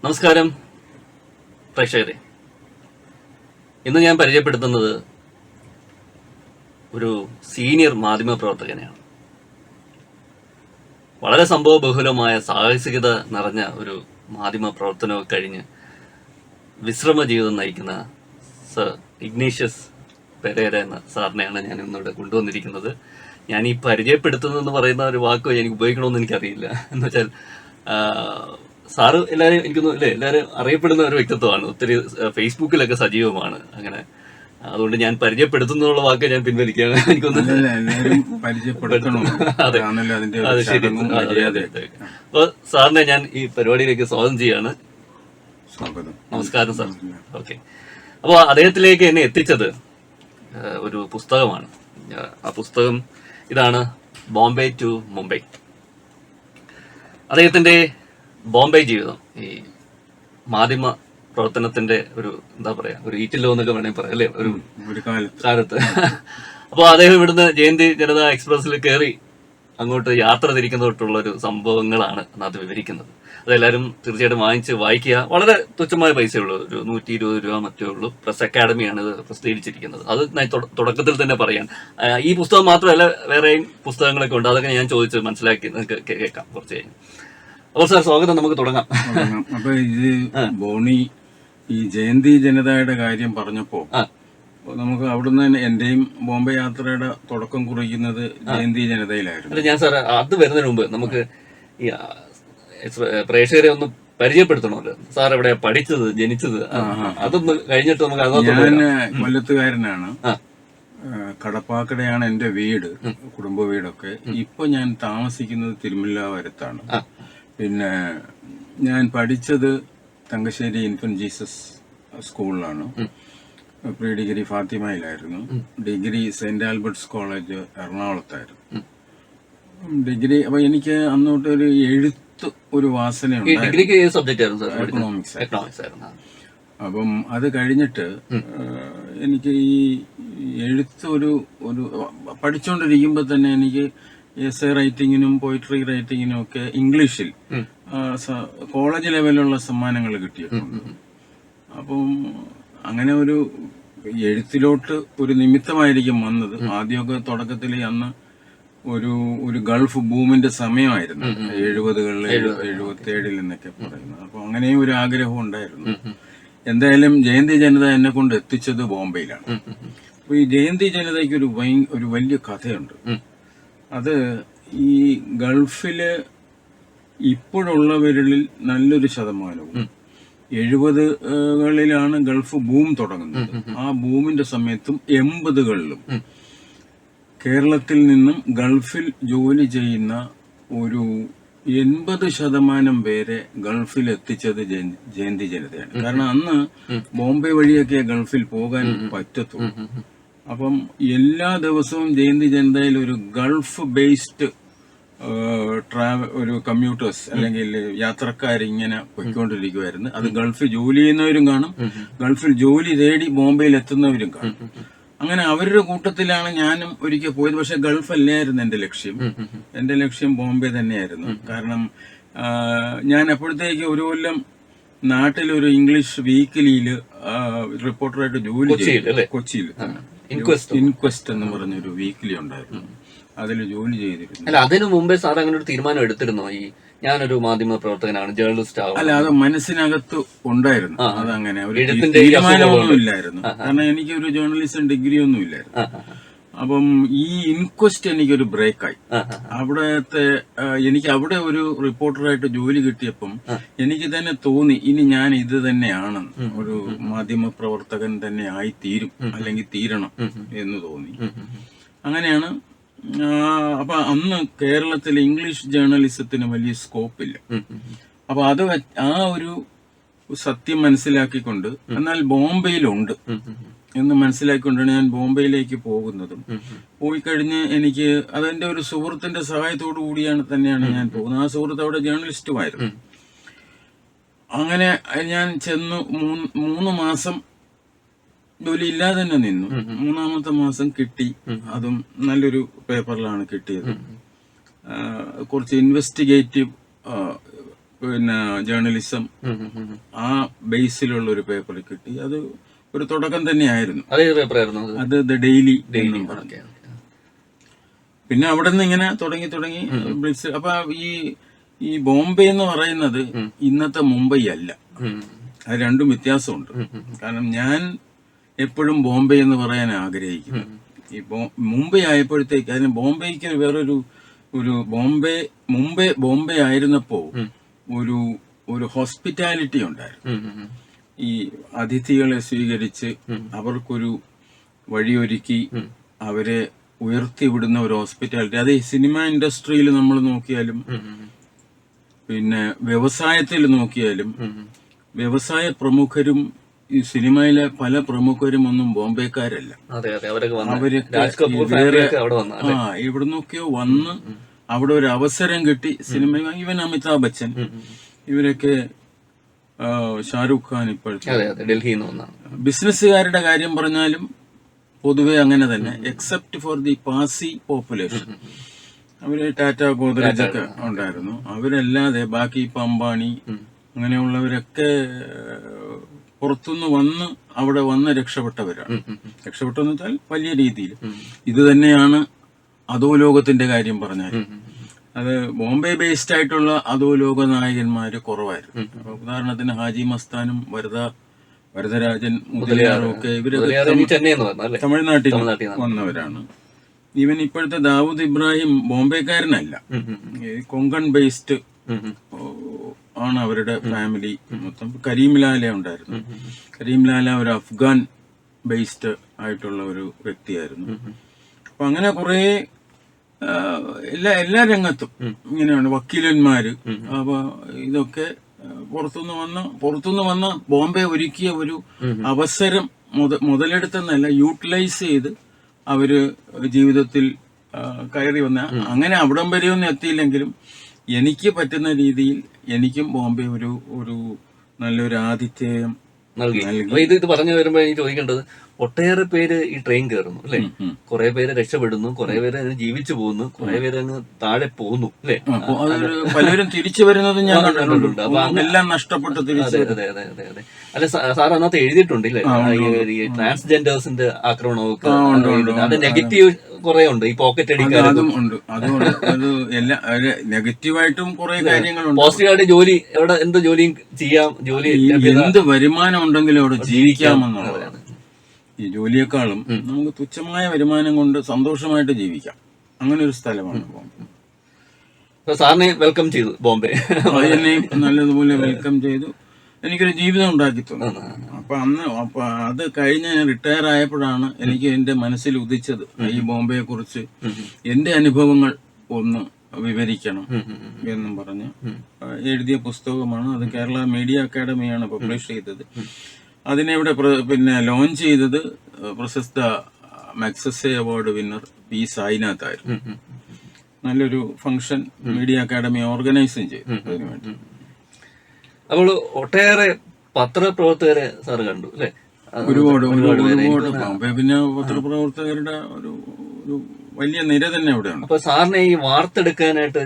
നമസ്കാരം പ്രേക്ഷകരെ. ഇന്ന് ഞാൻ പരിചയപ്പെടുത്തുന്നത് ഒരു സീനിയർ മാധ്യമ പ്രവർത്തകനെയാണ്. വളരെ സംഭവ ബഹുലമായ സാഹസികത നിറഞ്ഞ ഒരു മാധ്യമ പ്രവർത്തനമൊക്കെ കഴിഞ്ഞ് വിശ്രമ ജീവിതം നയിക്കുന്ന സർ ഇഗ്നേഷ്യസ് പെരേര എന്ന സാറിനെയാണ് ഞാൻ ഇന്നിവിടെ കൊണ്ടുവന്നിരിക്കുന്നത്. ഞാൻ ഈ പരിചയപ്പെടുത്തുന്നതെന്ന് പറയുന്ന ഒരു വാക്ക് എനിക്ക് ഉപയോഗിക്കണമെന്ന് എനിക്കറിയില്ല. എന്ന് വെച്ചാൽ സാറ് എല്ലാവരും എനിക്കൊന്നും അല്ലേ എല്ലാവരും അറിയപ്പെടുന്ന ഒരു വ്യക്തിത്വമാണ്. ഒത്തിരി ഫേസ്ബുക്കിലൊക്കെ സജീവമാണ്. അങ്ങനെ അതുകൊണ്ട് ഞാൻ പരിചയപ്പെടുത്തുന്നുള്ള വാക്ക് ഞാൻ പിൻവലിക്കുകയാണ്. എനിക്കൊന്നും അതെ ശരി. അപ്പൊ സാറിനെ ഞാൻ ഈ പരിപാടിയിലേക്ക് സ്വാഗതം ചെയ്യാണ്. നമസ്കാരം സാർ. ഓക്കെ. അപ്പോൾ അദ്ദേഹത്തിലേക്ക് എന്നെ എത്തിച്ചത് ഒരു പുസ്തകമാണ്. ആ പുസ്തകം ഇതാണ്, ബോംബെ ടു മുംബൈ. അദ്ദേഹത്തിന്റെ ബോംബെ ജീവിതം, ഈ മാധ്യമ പ്രവർത്തനത്തിന്റെ ഒരു എന്താ പറയാ, ഒരു ഈറ്റില്ലോ എന്നൊക്കെ വേണമെങ്കിൽ പറയാം അല്ലെ, ഒരു കാലത്ത്. അപ്പോൾ അദ്ദേഹം ഇവിടുന്ന് ജയന്തി ജനതാ എക്സ്പ്രസിൽ കയറി അങ്ങോട്ട് യാത്ര തിരിക്കുന്ന തൊട്ടുള്ള ഒരു സംഭവങ്ങളാണ് അത് വിവരിക്കുന്നത്. അതെല്ലാവരും തീർച്ചയായിട്ടും വായിക്കുക. വളരെ തുച്ഛമായ പൈസയുള്ളൂ, ഒരു 120 രൂപ മറ്റേ ഉള്ളൂ. പ്രസ് അക്കാഡമിയാണ് ഇത് പ്രസിദ്ധീകരിച്ചിരിക്കുന്നത്. അത് ഞാൻ തുടക്കത്തിൽ തന്നെ പറയാം. ഈ പുസ്തകം മാത്രമല്ല, വേറെയും പുസ്തകങ്ങളൊക്കെ ഉണ്ട്. അതൊക്കെ ഞാൻ ചോദിച്ച് മനസ്സിലാക്കി കേൾക്കാം കുറച്ച് കഴിഞ്ഞ്. അപ്പോൾ സാർ സ്വാഗതം, നമുക്ക് തുടങ്ങാം. അപ്പൊ ഇത് ബോണി ഈ ജയന്തി ജനതയുടെ കാര്യം പറഞ്ഞപ്പോ നമുക്ക് അവിടുന്ന് തന്നെ എന്റെയും ബോംബെ യാത്രയുടെ തുടക്കം കുറിക്കുന്നത് ജയന്തി ജനതയിലായിരുന്നു. ഞാൻ സാർ അത് വരുന്നതിന് മുമ്പ് നമുക്ക് ഈ പ്രേക്ഷകരെ ഒന്ന് പരിചയപ്പെടുത്തണമല്ലോ. സാർ എവിടെയാ പഠിച്ചത്, ജനിച്ചത്, അതൊന്ന് കഴിഞ്ഞിട്ട് നമുക്ക്. ഞാൻ കൊല്ലത്തുകാരനാണ്. കടപ്പാക്കടയാണ് എന്റെ വീട്, കുടുംബ വീടൊക്കെ. ഇപ്പൊ ഞാൻ താമസിക്കുന്നത് തിരുമല്ലാവരത്താണ്. പിന്നെ ഞാൻ പഠിച്ചത് തങ്കശ്ശേരി ഇൻഫന്റ് ജീസസ് സ്കൂളിലാണ്. പ്രീ ഡിഗ്രി ഫാത്തിമയിലായിരുന്നു. ഡിഗ്രി സെന്റ് ആൽബർട്ട്സ് കോളേജ് എറണാകുളത്തായിരുന്നു. ഡിഗ്രി അപ്പൊ എനിക്ക് അന്നോട്ട് ഒരു എഴുത്ത് ഒരു വാസനയുണ്ട്. എക്കണോമിക്സ്. അപ്പം അത് കഴിഞ്ഞിട്ട് എനിക്ക് ഈ എഴുത്ത് ഒരു പഠിച്ചുകൊണ്ടിരിക്കുമ്പോ തന്നെ എനിക്ക് എസ്സേ റൈറ്റിങ്ങിനും പോയിട്രി റൈറ്റിങ്ങിനും ഒക്കെ ഇംഗ്ലീഷിൽ കോളേജ് ലെവലിലുള്ള സമ്മാനങ്ങൾ കിട്ടിയിട്ടുണ്ട്. അപ്പം അങ്ങനെ ഒരു എഴുത്തിലോട്ട് ഒരു നിമിത്തമായിരിക്കും വന്നത്. ആദ്യമൊക്കെ തുടക്കത്തിൽ അന്ന് ഒരു ഗൾഫ് ബൂമിന്റെ സമയമായിരുന്നു, 70കളിൽ 77 എന്നൊക്കെ പറയുന്നത്. അപ്പൊ അങ്ങനെയും ഒരു ആഗ്രഹം ഉണ്ടായിരുന്നു. എന്തായാലും ജയന്തി ജനത എന്നെ കൊണ്ട് എത്തിച്ചത് ബോംബെയിലാണ്. അപ്പൊ ഈ ജയന്തി ജനതയ്ക്ക് ഒരു വലിയ കഥയുണ്ട്. അത് ഈ ഗൾഫില് ഇപ്പോഴുള്ളവരിൽ നല്ലൊരു ശതമാനവും 70കളിലാണ് ഗൾഫ് ബൂം തുടങ്ങുന്നത്. ആ ബൂമിന്റെ സമയത്തും 80കളിലും കേരളത്തിൽ നിന്നും ഗൾഫിൽ ജോലി ചെയ്യുന്ന ഒരു 80% പേരെ ഗൾഫിൽ എത്തിച്ചത് ജയന്തി ജനതയാണ്. കാരണം അന്ന് ബോംബെ വഴിയൊക്കെ ഗൾഫിൽ പോകാൻ പറ്റത്തുള്ളൂ. അപ്പം എല്ലാ ദിവസവും ജയന്തി ജനതയിൽ ഒരു ഗൾഫ് ബേസ്ഡ് ഒരു കമ്മ്യൂട്ടേഴ്സ് അല്ലെങ്കിൽ യാത്രക്കാരിങ്ങനെ പൊയ്ക്കൊണ്ടിരിക്കുമായിരുന്നു. അത് ഗൾഫിൽ ജോലി ചെയ്യുന്നവരും കാണും, ഗൾഫിൽ ജോലി തേടി ബോംബെയിൽ എത്തുന്നവരും കാണും. അങ്ങനെ അവരുടെ കൂട്ടത്തിലാണ് ഞാനും ഒരിക്കൽ പോയത്. പക്ഷെ ഗൾഫ് അല്ലായിരുന്നു എന്റെ ലക്ഷ്യം. എന്റെ ലക്ഷ്യം ബോംബെ തന്നെയായിരുന്നു. കാരണം ഞാൻ അപ്പോഴത്തേക്ക് ഒരു കൊല്ലം നാട്ടിലൊരു ഇംഗ്ലീഷ് വീക്കിലിയില് റിപ്പോർട്ടറായിട്ട് ജോലി ചെയ്തു. കൊച്ചിയിൽ ഇൻക്വസ്റ്റ് എന്ന് പറഞ്ഞൊരു വീക്കിലി ഉണ്ടായിരുന്നു. അതിൽ ജോലി ചെയ്തിരുന്നു. അല്ല, അതിനു മുമ്പേ സാർ അങ്ങനെ ഒരു തീരുമാനം എടുത്തിരുന്നോ, ഈ ഞാനൊരു മാധ്യമ പ്രവർത്തകനാണ്, ജേർണലിസ്റ്റ് ആവും? അല്ല, അത് മനസ്സിനകത്ത് ഉണ്ടായിരുന്നു. അതങ്ങനെ ഒരു തീരുമാനമൊന്നും ഇല്ലായിരുന്നു. കാരണം എനിക്ക് ഒരു ജേർണലിസം ഡിഗ്രി ഒന്നും ഇല്ലായിരുന്നു. അപ്പം ഈ ഇൻക്വസ്റ്റ് എനിക്കൊരു ബ്രേക്കായി. എനിക്ക് അവിടെ ഒരു റിപ്പോർട്ടറായിട്ട് ജോലി കിട്ടിയപ്പം എനിക്ക് തന്നെ തോന്നി, ഇനി ഞാൻ ഇത് തന്നെയാണ്, ഒരു മാധ്യമ പ്രവർത്തകൻ തന്നെ ആയി തീരും, അല്ലെങ്കിൽ തീരണം എന്ന് തോന്നി. അങ്ങനെയാണ്. അപ്പൊ അന്ന് കേരളത്തിൽ ഇംഗ്ലീഷ് ജേർണലിസത്തിന് വലിയ സ്കോപ്പില്ല. അപ്പൊ ആ ഒരു സത്യം മനസ്സിലാക്കിക്കൊണ്ട്, എന്നാൽ ബോംബെയിലുണ്ട് എന്ന് മനസ്സിലാക്കിക്കൊണ്ടാണ് ഞാൻ ബോംബെയിലേക്ക് പോകുന്നതും. പോയി കഴിഞ്ഞ് എനിക്ക് അതെന്റെ ഒരു സുഹൃത്തിന്റെ സഹായത്തോടു കൂടിയാണ് തന്നെയാണ് ഞാൻ പോകുന്നത്. ആ സുഹൃത്ത് അവിടെ ജേർണലിസ്റ്റുമായിരുന്നു. അങ്ങനെ ഞാൻ ചെന്നു 3 മാസം ജോലി ഇല്ലാതെ തന്നെ നിന്നു. 3-ാമത്തെ മാസം കിട്ടി. അതും നല്ലൊരു പേപ്പറിലാണ് കിട്ടിയത്. കുറച്ച് ഇൻവെസ്റ്റിഗേറ്റീവ് പിന്നെ ജേർണലിസം ആ ബേസിലുള്ള ഒരു പേപ്പർ കിട്ടി. അത് ഒരു തുടക്കം തന്നെയായിരുന്നു. അത് ദ ഡെയിലി എന്നും പറഞ്ഞു. പിന്നെ അവിടെ നിന്ന് ഇങ്ങനെ തുടങ്ങി ബ്ലിറ്റ്സ്. അപ്പൊ ഈ ബോംബെ എന്ന് പറയുന്നത് ഇന്നത്തെ മുംബൈ അല്ല, അത് രണ്ടും വ്യത്യാസമുണ്ട്. കാരണം ഞാൻ എപ്പോഴും ബോംബെ എന്ന് പറയാൻ ആഗ്രഹിക്കുന്നു. ഈ മുംബൈ ആയപ്പോഴത്തേക്ക് അതിന് ബോംബെക്ക് വേറൊരു ബോംബെ ആയിരുന്നപ്പോ ഒരു ഹോസ്പിറ്റാലിറ്റി ഉണ്ടായിരുന്നു. ഈ അതിഥികളെ സ്വീകരിച്ച് അവർക്കൊരു വഴിയൊരുക്കി അവരെ ഉയർത്തിവിടുന്ന ഒരു ഹോസ്പിറ്റാലിറ്റി. അത് ഈ സിനിമ ഇൻഡസ്ട്രിയിൽ നമ്മൾ നോക്കിയാലും പിന്നെ വ്യവസായത്തിൽ നോക്കിയാലും വ്യവസായ പ്രമുഖരും ഈ സിനിമയിലെ പല പ്രമുഖരും ഒന്നും ബോംബെക്കാരല്ല. ഇവിടെ നിന്നൊക്കെയോ വന്ന് അവിടെ ഒരു അവസരം കിട്ടി. സിനിമ ഈവൻ അമിതാഭ് ബച്ചൻ ഇവരൊക്കെ, ഷാരൂഖ് ഖാൻ ഇപ്പോഴത്തെ ബിസിനസ്സുകാരുടെ കാര്യം പറഞ്ഞാലും പൊതുവെ അങ്ങനെ തന്നെ, except for the Passi population. അവര് ടാറ്റ ഗോദ്രേജ് ഒക്കെ ഉണ്ടായിരുന്നു. അവരല്ലാതെ ബാക്കി ഇപ്പൊ അംബാനി അങ്ങനെയുള്ളവരൊക്കെ പുറത്തുനിന്ന് വന്ന് അവിടെ വന്ന് രക്ഷപ്പെട്ടവരാണ്. രക്ഷപ്പെട്ടെന്ന് വെച്ചാൽ വലിയ രീതിയിൽ. ഇത് തന്നെയാണ് അധോലോകത്തിന്റെ കാര്യം പറഞ്ഞാൽ. അത് ബോംബെ ബേസ്ഡ് ആയിട്ടുള്ള അധോലോക നായകന്മാര് കുറവായിരുന്നു. ഉദാഹരണത്തിന് ഹാജി മസ്താനും വരദരാജൻ മുതലിയാറും ഒക്കെ ഇവരൊക്കെ തമിഴ്നാട്ടിൽ വന്നവരാണ്. ഈവൻ ഇപ്പോഴത്തെ ദാവൂദ് ഇബ്രാഹിം ബോംബെക്കാരനല്ല, കൊങ്കൺ ബേസ്ഡ് ആണ് അവരുടെ ഫാമിലി മൊത്തം. കരീം ലാല ഉണ്ടായിരുന്നു. കരീം ലാല ഒരു അഫ്ഗാൻ ബേസ്ഡ് ആയിട്ടുള്ള ഒരു വ്യക്തിയായിരുന്നു. അപ്പൊ അങ്ങനെ കുറെ എല്ലാ രംഗത്തും ഇങ്ങനെയാണ് വക്കീലന്മാര്. അപ്പൊ ഇതൊക്കെ പുറത്തുനിന്ന് വന്ന ബോംബെ ഒരുക്കിയ ഒരു അവസരം മുതലെടുത്തെന്നല്ല, യൂട്ടിലൈസ് ചെയ്ത് അവര് ജീവിതത്തിൽ കയറി വന്ന. അങ്ങനെ അവിടം വരെയൊന്നും എത്തിയില്ലെങ്കിലും എനിക്ക് പറ്റുന്ന രീതിയിൽ എനിക്കും ബോംബെ ഒരു നല്ലൊരു ആതിഥേയം നൽകി. ഇത് പറഞ്ഞു വരുമ്പോ എനിക്ക് ചോദിക്കേണ്ടത്, ഒട്ടേറെ പേര് ഈ ട്രെയിൻ കയറുന്നു അല്ലെ, കുറെ പേര് രക്ഷപ്പെടുന്നു, കുറെ പേര് അതിന് ജീവിച്ചു പോകുന്നു, കുറെ പേര് അങ്ങ് താഴെ പോകുന്നു അല്ലെ, പലരും തിരിച്ചു വരുന്നത് ഞാൻ കണ്ടിട്ടുണ്ട്. അപ്പൊ എല്ലാം നഷ്ടപ്പെട്ട് തിരിച്ചു. അതെ. അല്ല സാർ അന്നത്തെ എഴുതിയിട്ടുണ്ട് ഇല്ലേ, ഈ ട്രാൻസ്ജെൻഡേഴ്സിന്റെ ആക്രമണമൊക്കെ അത് നെഗറ്റീവ് കുറെ ഉണ്ട്. ഈ പോക്കറ്റ് അടിക്കാൻ അതും ഉണ്ട്. എല്ലാ നെഗറ്റീവായിട്ടും കുറെ കാര്യങ്ങളുണ്ട്. പോസിറ്റീവായിട്ട് ജോലി, എവിടെ എന്ത് ജോലിയും ചെയ്യാം, ജോലി എന്ത് വരുമാനം ഉണ്ടെങ്കിലും അവിടെ ജീവിക്കാമെന്നുള്ളതാണ്. ഈ ജോലിയെക്കാളും നമുക്ക് തുച്ഛമായ വരുമാനം കൊണ്ട് സന്തോഷമായിട്ട് ജീവിക്കാം. അങ്ങനെ ഒരു സ്ഥലമാണ് ബോംബെ. സാറിനെ വെൽക്കം ചെയ്തു ബോംബെ. എന്നെയും നല്ലതുപോലെ വെൽക്കം ചെയ്തു. എനിക്കൊരു ജീവിതം ഉണ്ടാക്കി തന്നു. അപ്പൊ അത് കഴിഞ്ഞ് ഞാൻ റിട്ടയർ ആയപ്പോഴാണ് എനിക്ക് എന്റെ മനസ്സിൽ ഉദിച്ചത് ഈ ബോംബെയെ കുറിച്ച് എന്റെ അനുഭവങ്ങൾ ഒന്ന് വിവരിക്കണം എന്നും പറഞ്ഞ് എഴുതിയ പുസ്തകമാണ് അത്. കേരള മീഡിയ അക്കാദമിയാണ് പബ്ലിഷ് ചെയ്തത്. അതിനെ ഇവിടെ പിന്നെ ലോഞ്ച് ചെയ്തത് പ്രശസ്ത Magsaysay award winner P Sainath ആയിരുന്നു. നല്ലൊരു ഫംഗ്ഷൻ മീഡിയ അക്കാദമി ഓർഗനൈസും ചെയ്തു അതിനുവേണ്ടി. അപ്പോൾ ഒട്ടേറെ പത്രപ്രവർത്തകരെ സാറ് കണ്ടു അല്ലെ? ഒരുപാട് പിന്നെ പത്രപ്രവർത്തകരുടെ ഒരു വലിയ നിര തന്നെ അവിടെയാണ്. അപ്പൊ സാറിനെ ഈ വാർത്തെടുക്കാനായിട്ട്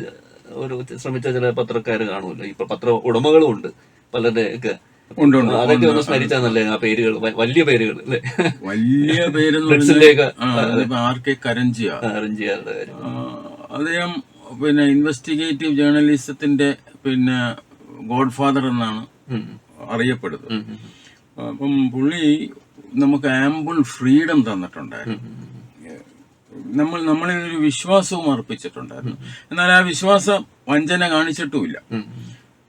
ശ്രമിച്ച ചില പത്രക്കാർ കാണുമല്ലോ, ഇപ്പൊ പത്ര ഉടമകളും ഉണ്ട് പലരുടെ ഒക്കെ. അതൊക്കെ ഒന്ന് സ്മരിച്ചാൽ നല്ലേ ആ പേരുകൾ, വലിയ പേരുകൾ അല്ലെ? വലിയ പേര് ആർ.കെ. കരഞ്ചിയാരുടെ കാര്യം. അദ്ദേഹം പിന്നെ ഇൻവെസ്റ്റിഗേറ്റീവ് ജേർണലിസത്തിന്റെ പിന്നെ ഗോഡ് ഫാദർ എന്നാണ് അറിയപ്പെടുന്നത്. അപ്പം പുള്ളി നമുക്ക് ആംബിൾ ഫ്രീഡം തന്നിട്ടുണ്ടായിരുന്നു. നമ്മളിൽ ഒരു വിശ്വാസവും അർപ്പിച്ചിട്ടുണ്ടായിരുന്നു. എന്നാൽ ആ വിശ്വാസം വഞ്ചന കാണിച്ചിട്ടുമില്ല.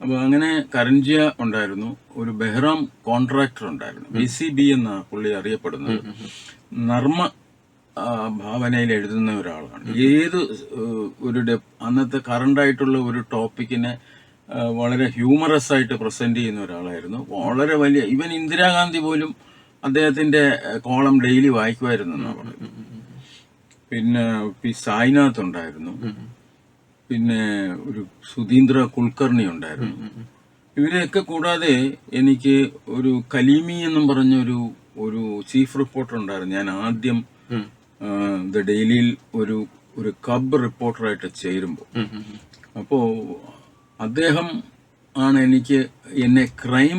അപ്പൊ അങ്ങനെ കരഞ്ചിയ ഉണ്ടായിരുന്നു. ഒരു ബെഹ്റാം കോൺട്രാക്ടർ ഉണ്ടായിരുന്നു. BCB എന്ന പുള്ളി അറിയപ്പെടുന്നത്. നർമ്മ ഭാവനയിൽ എഴുതുന്ന ഒരാളാണ്. ഏത് അന്നത്തെ കറണ്ട് ആയിട്ടുള്ള ഒരു ടോപ്പിക്കിനെ വളരെ ഹ്യൂമറസ് ആയിട്ട് പ്രസന്റ് ചെയ്യുന്ന ഒരാളായിരുന്നു. വളരെ വലിയ, ഈവൻ ഇന്ദിരാഗാന്ധി പോലും അദ്ദേഹത്തിന്റെ കോളം ഡെയിലി വായിക്കുമായിരുന്നു എന്നാണ് പറയുന്നത്. പിന്നെ പി സായിനാഥ് ഉണ്ടായിരുന്നു. പിന്നെ ഒരു സുധീന്ദ്ര കുൽക്കർണി ഉണ്ടായിരുന്നു. ഇവരെയൊക്കെ കൂടാതെ എനിക്ക് ഒരു കലീമി എന്നും പറഞ്ഞ ഒരു ചീഫ് റിപ്പോർട്ടർ ഉണ്ടായിരുന്നു. ഞാൻ ആദ്യം ദ ഡെയിലിയിൽ ഒരു കബ് റിപ്പോർട്ടറായിട്ട് ചേരുമ്പോൾ, അപ്പോ അദ്ദേഹം ആണ് എന്നെ ക്രൈം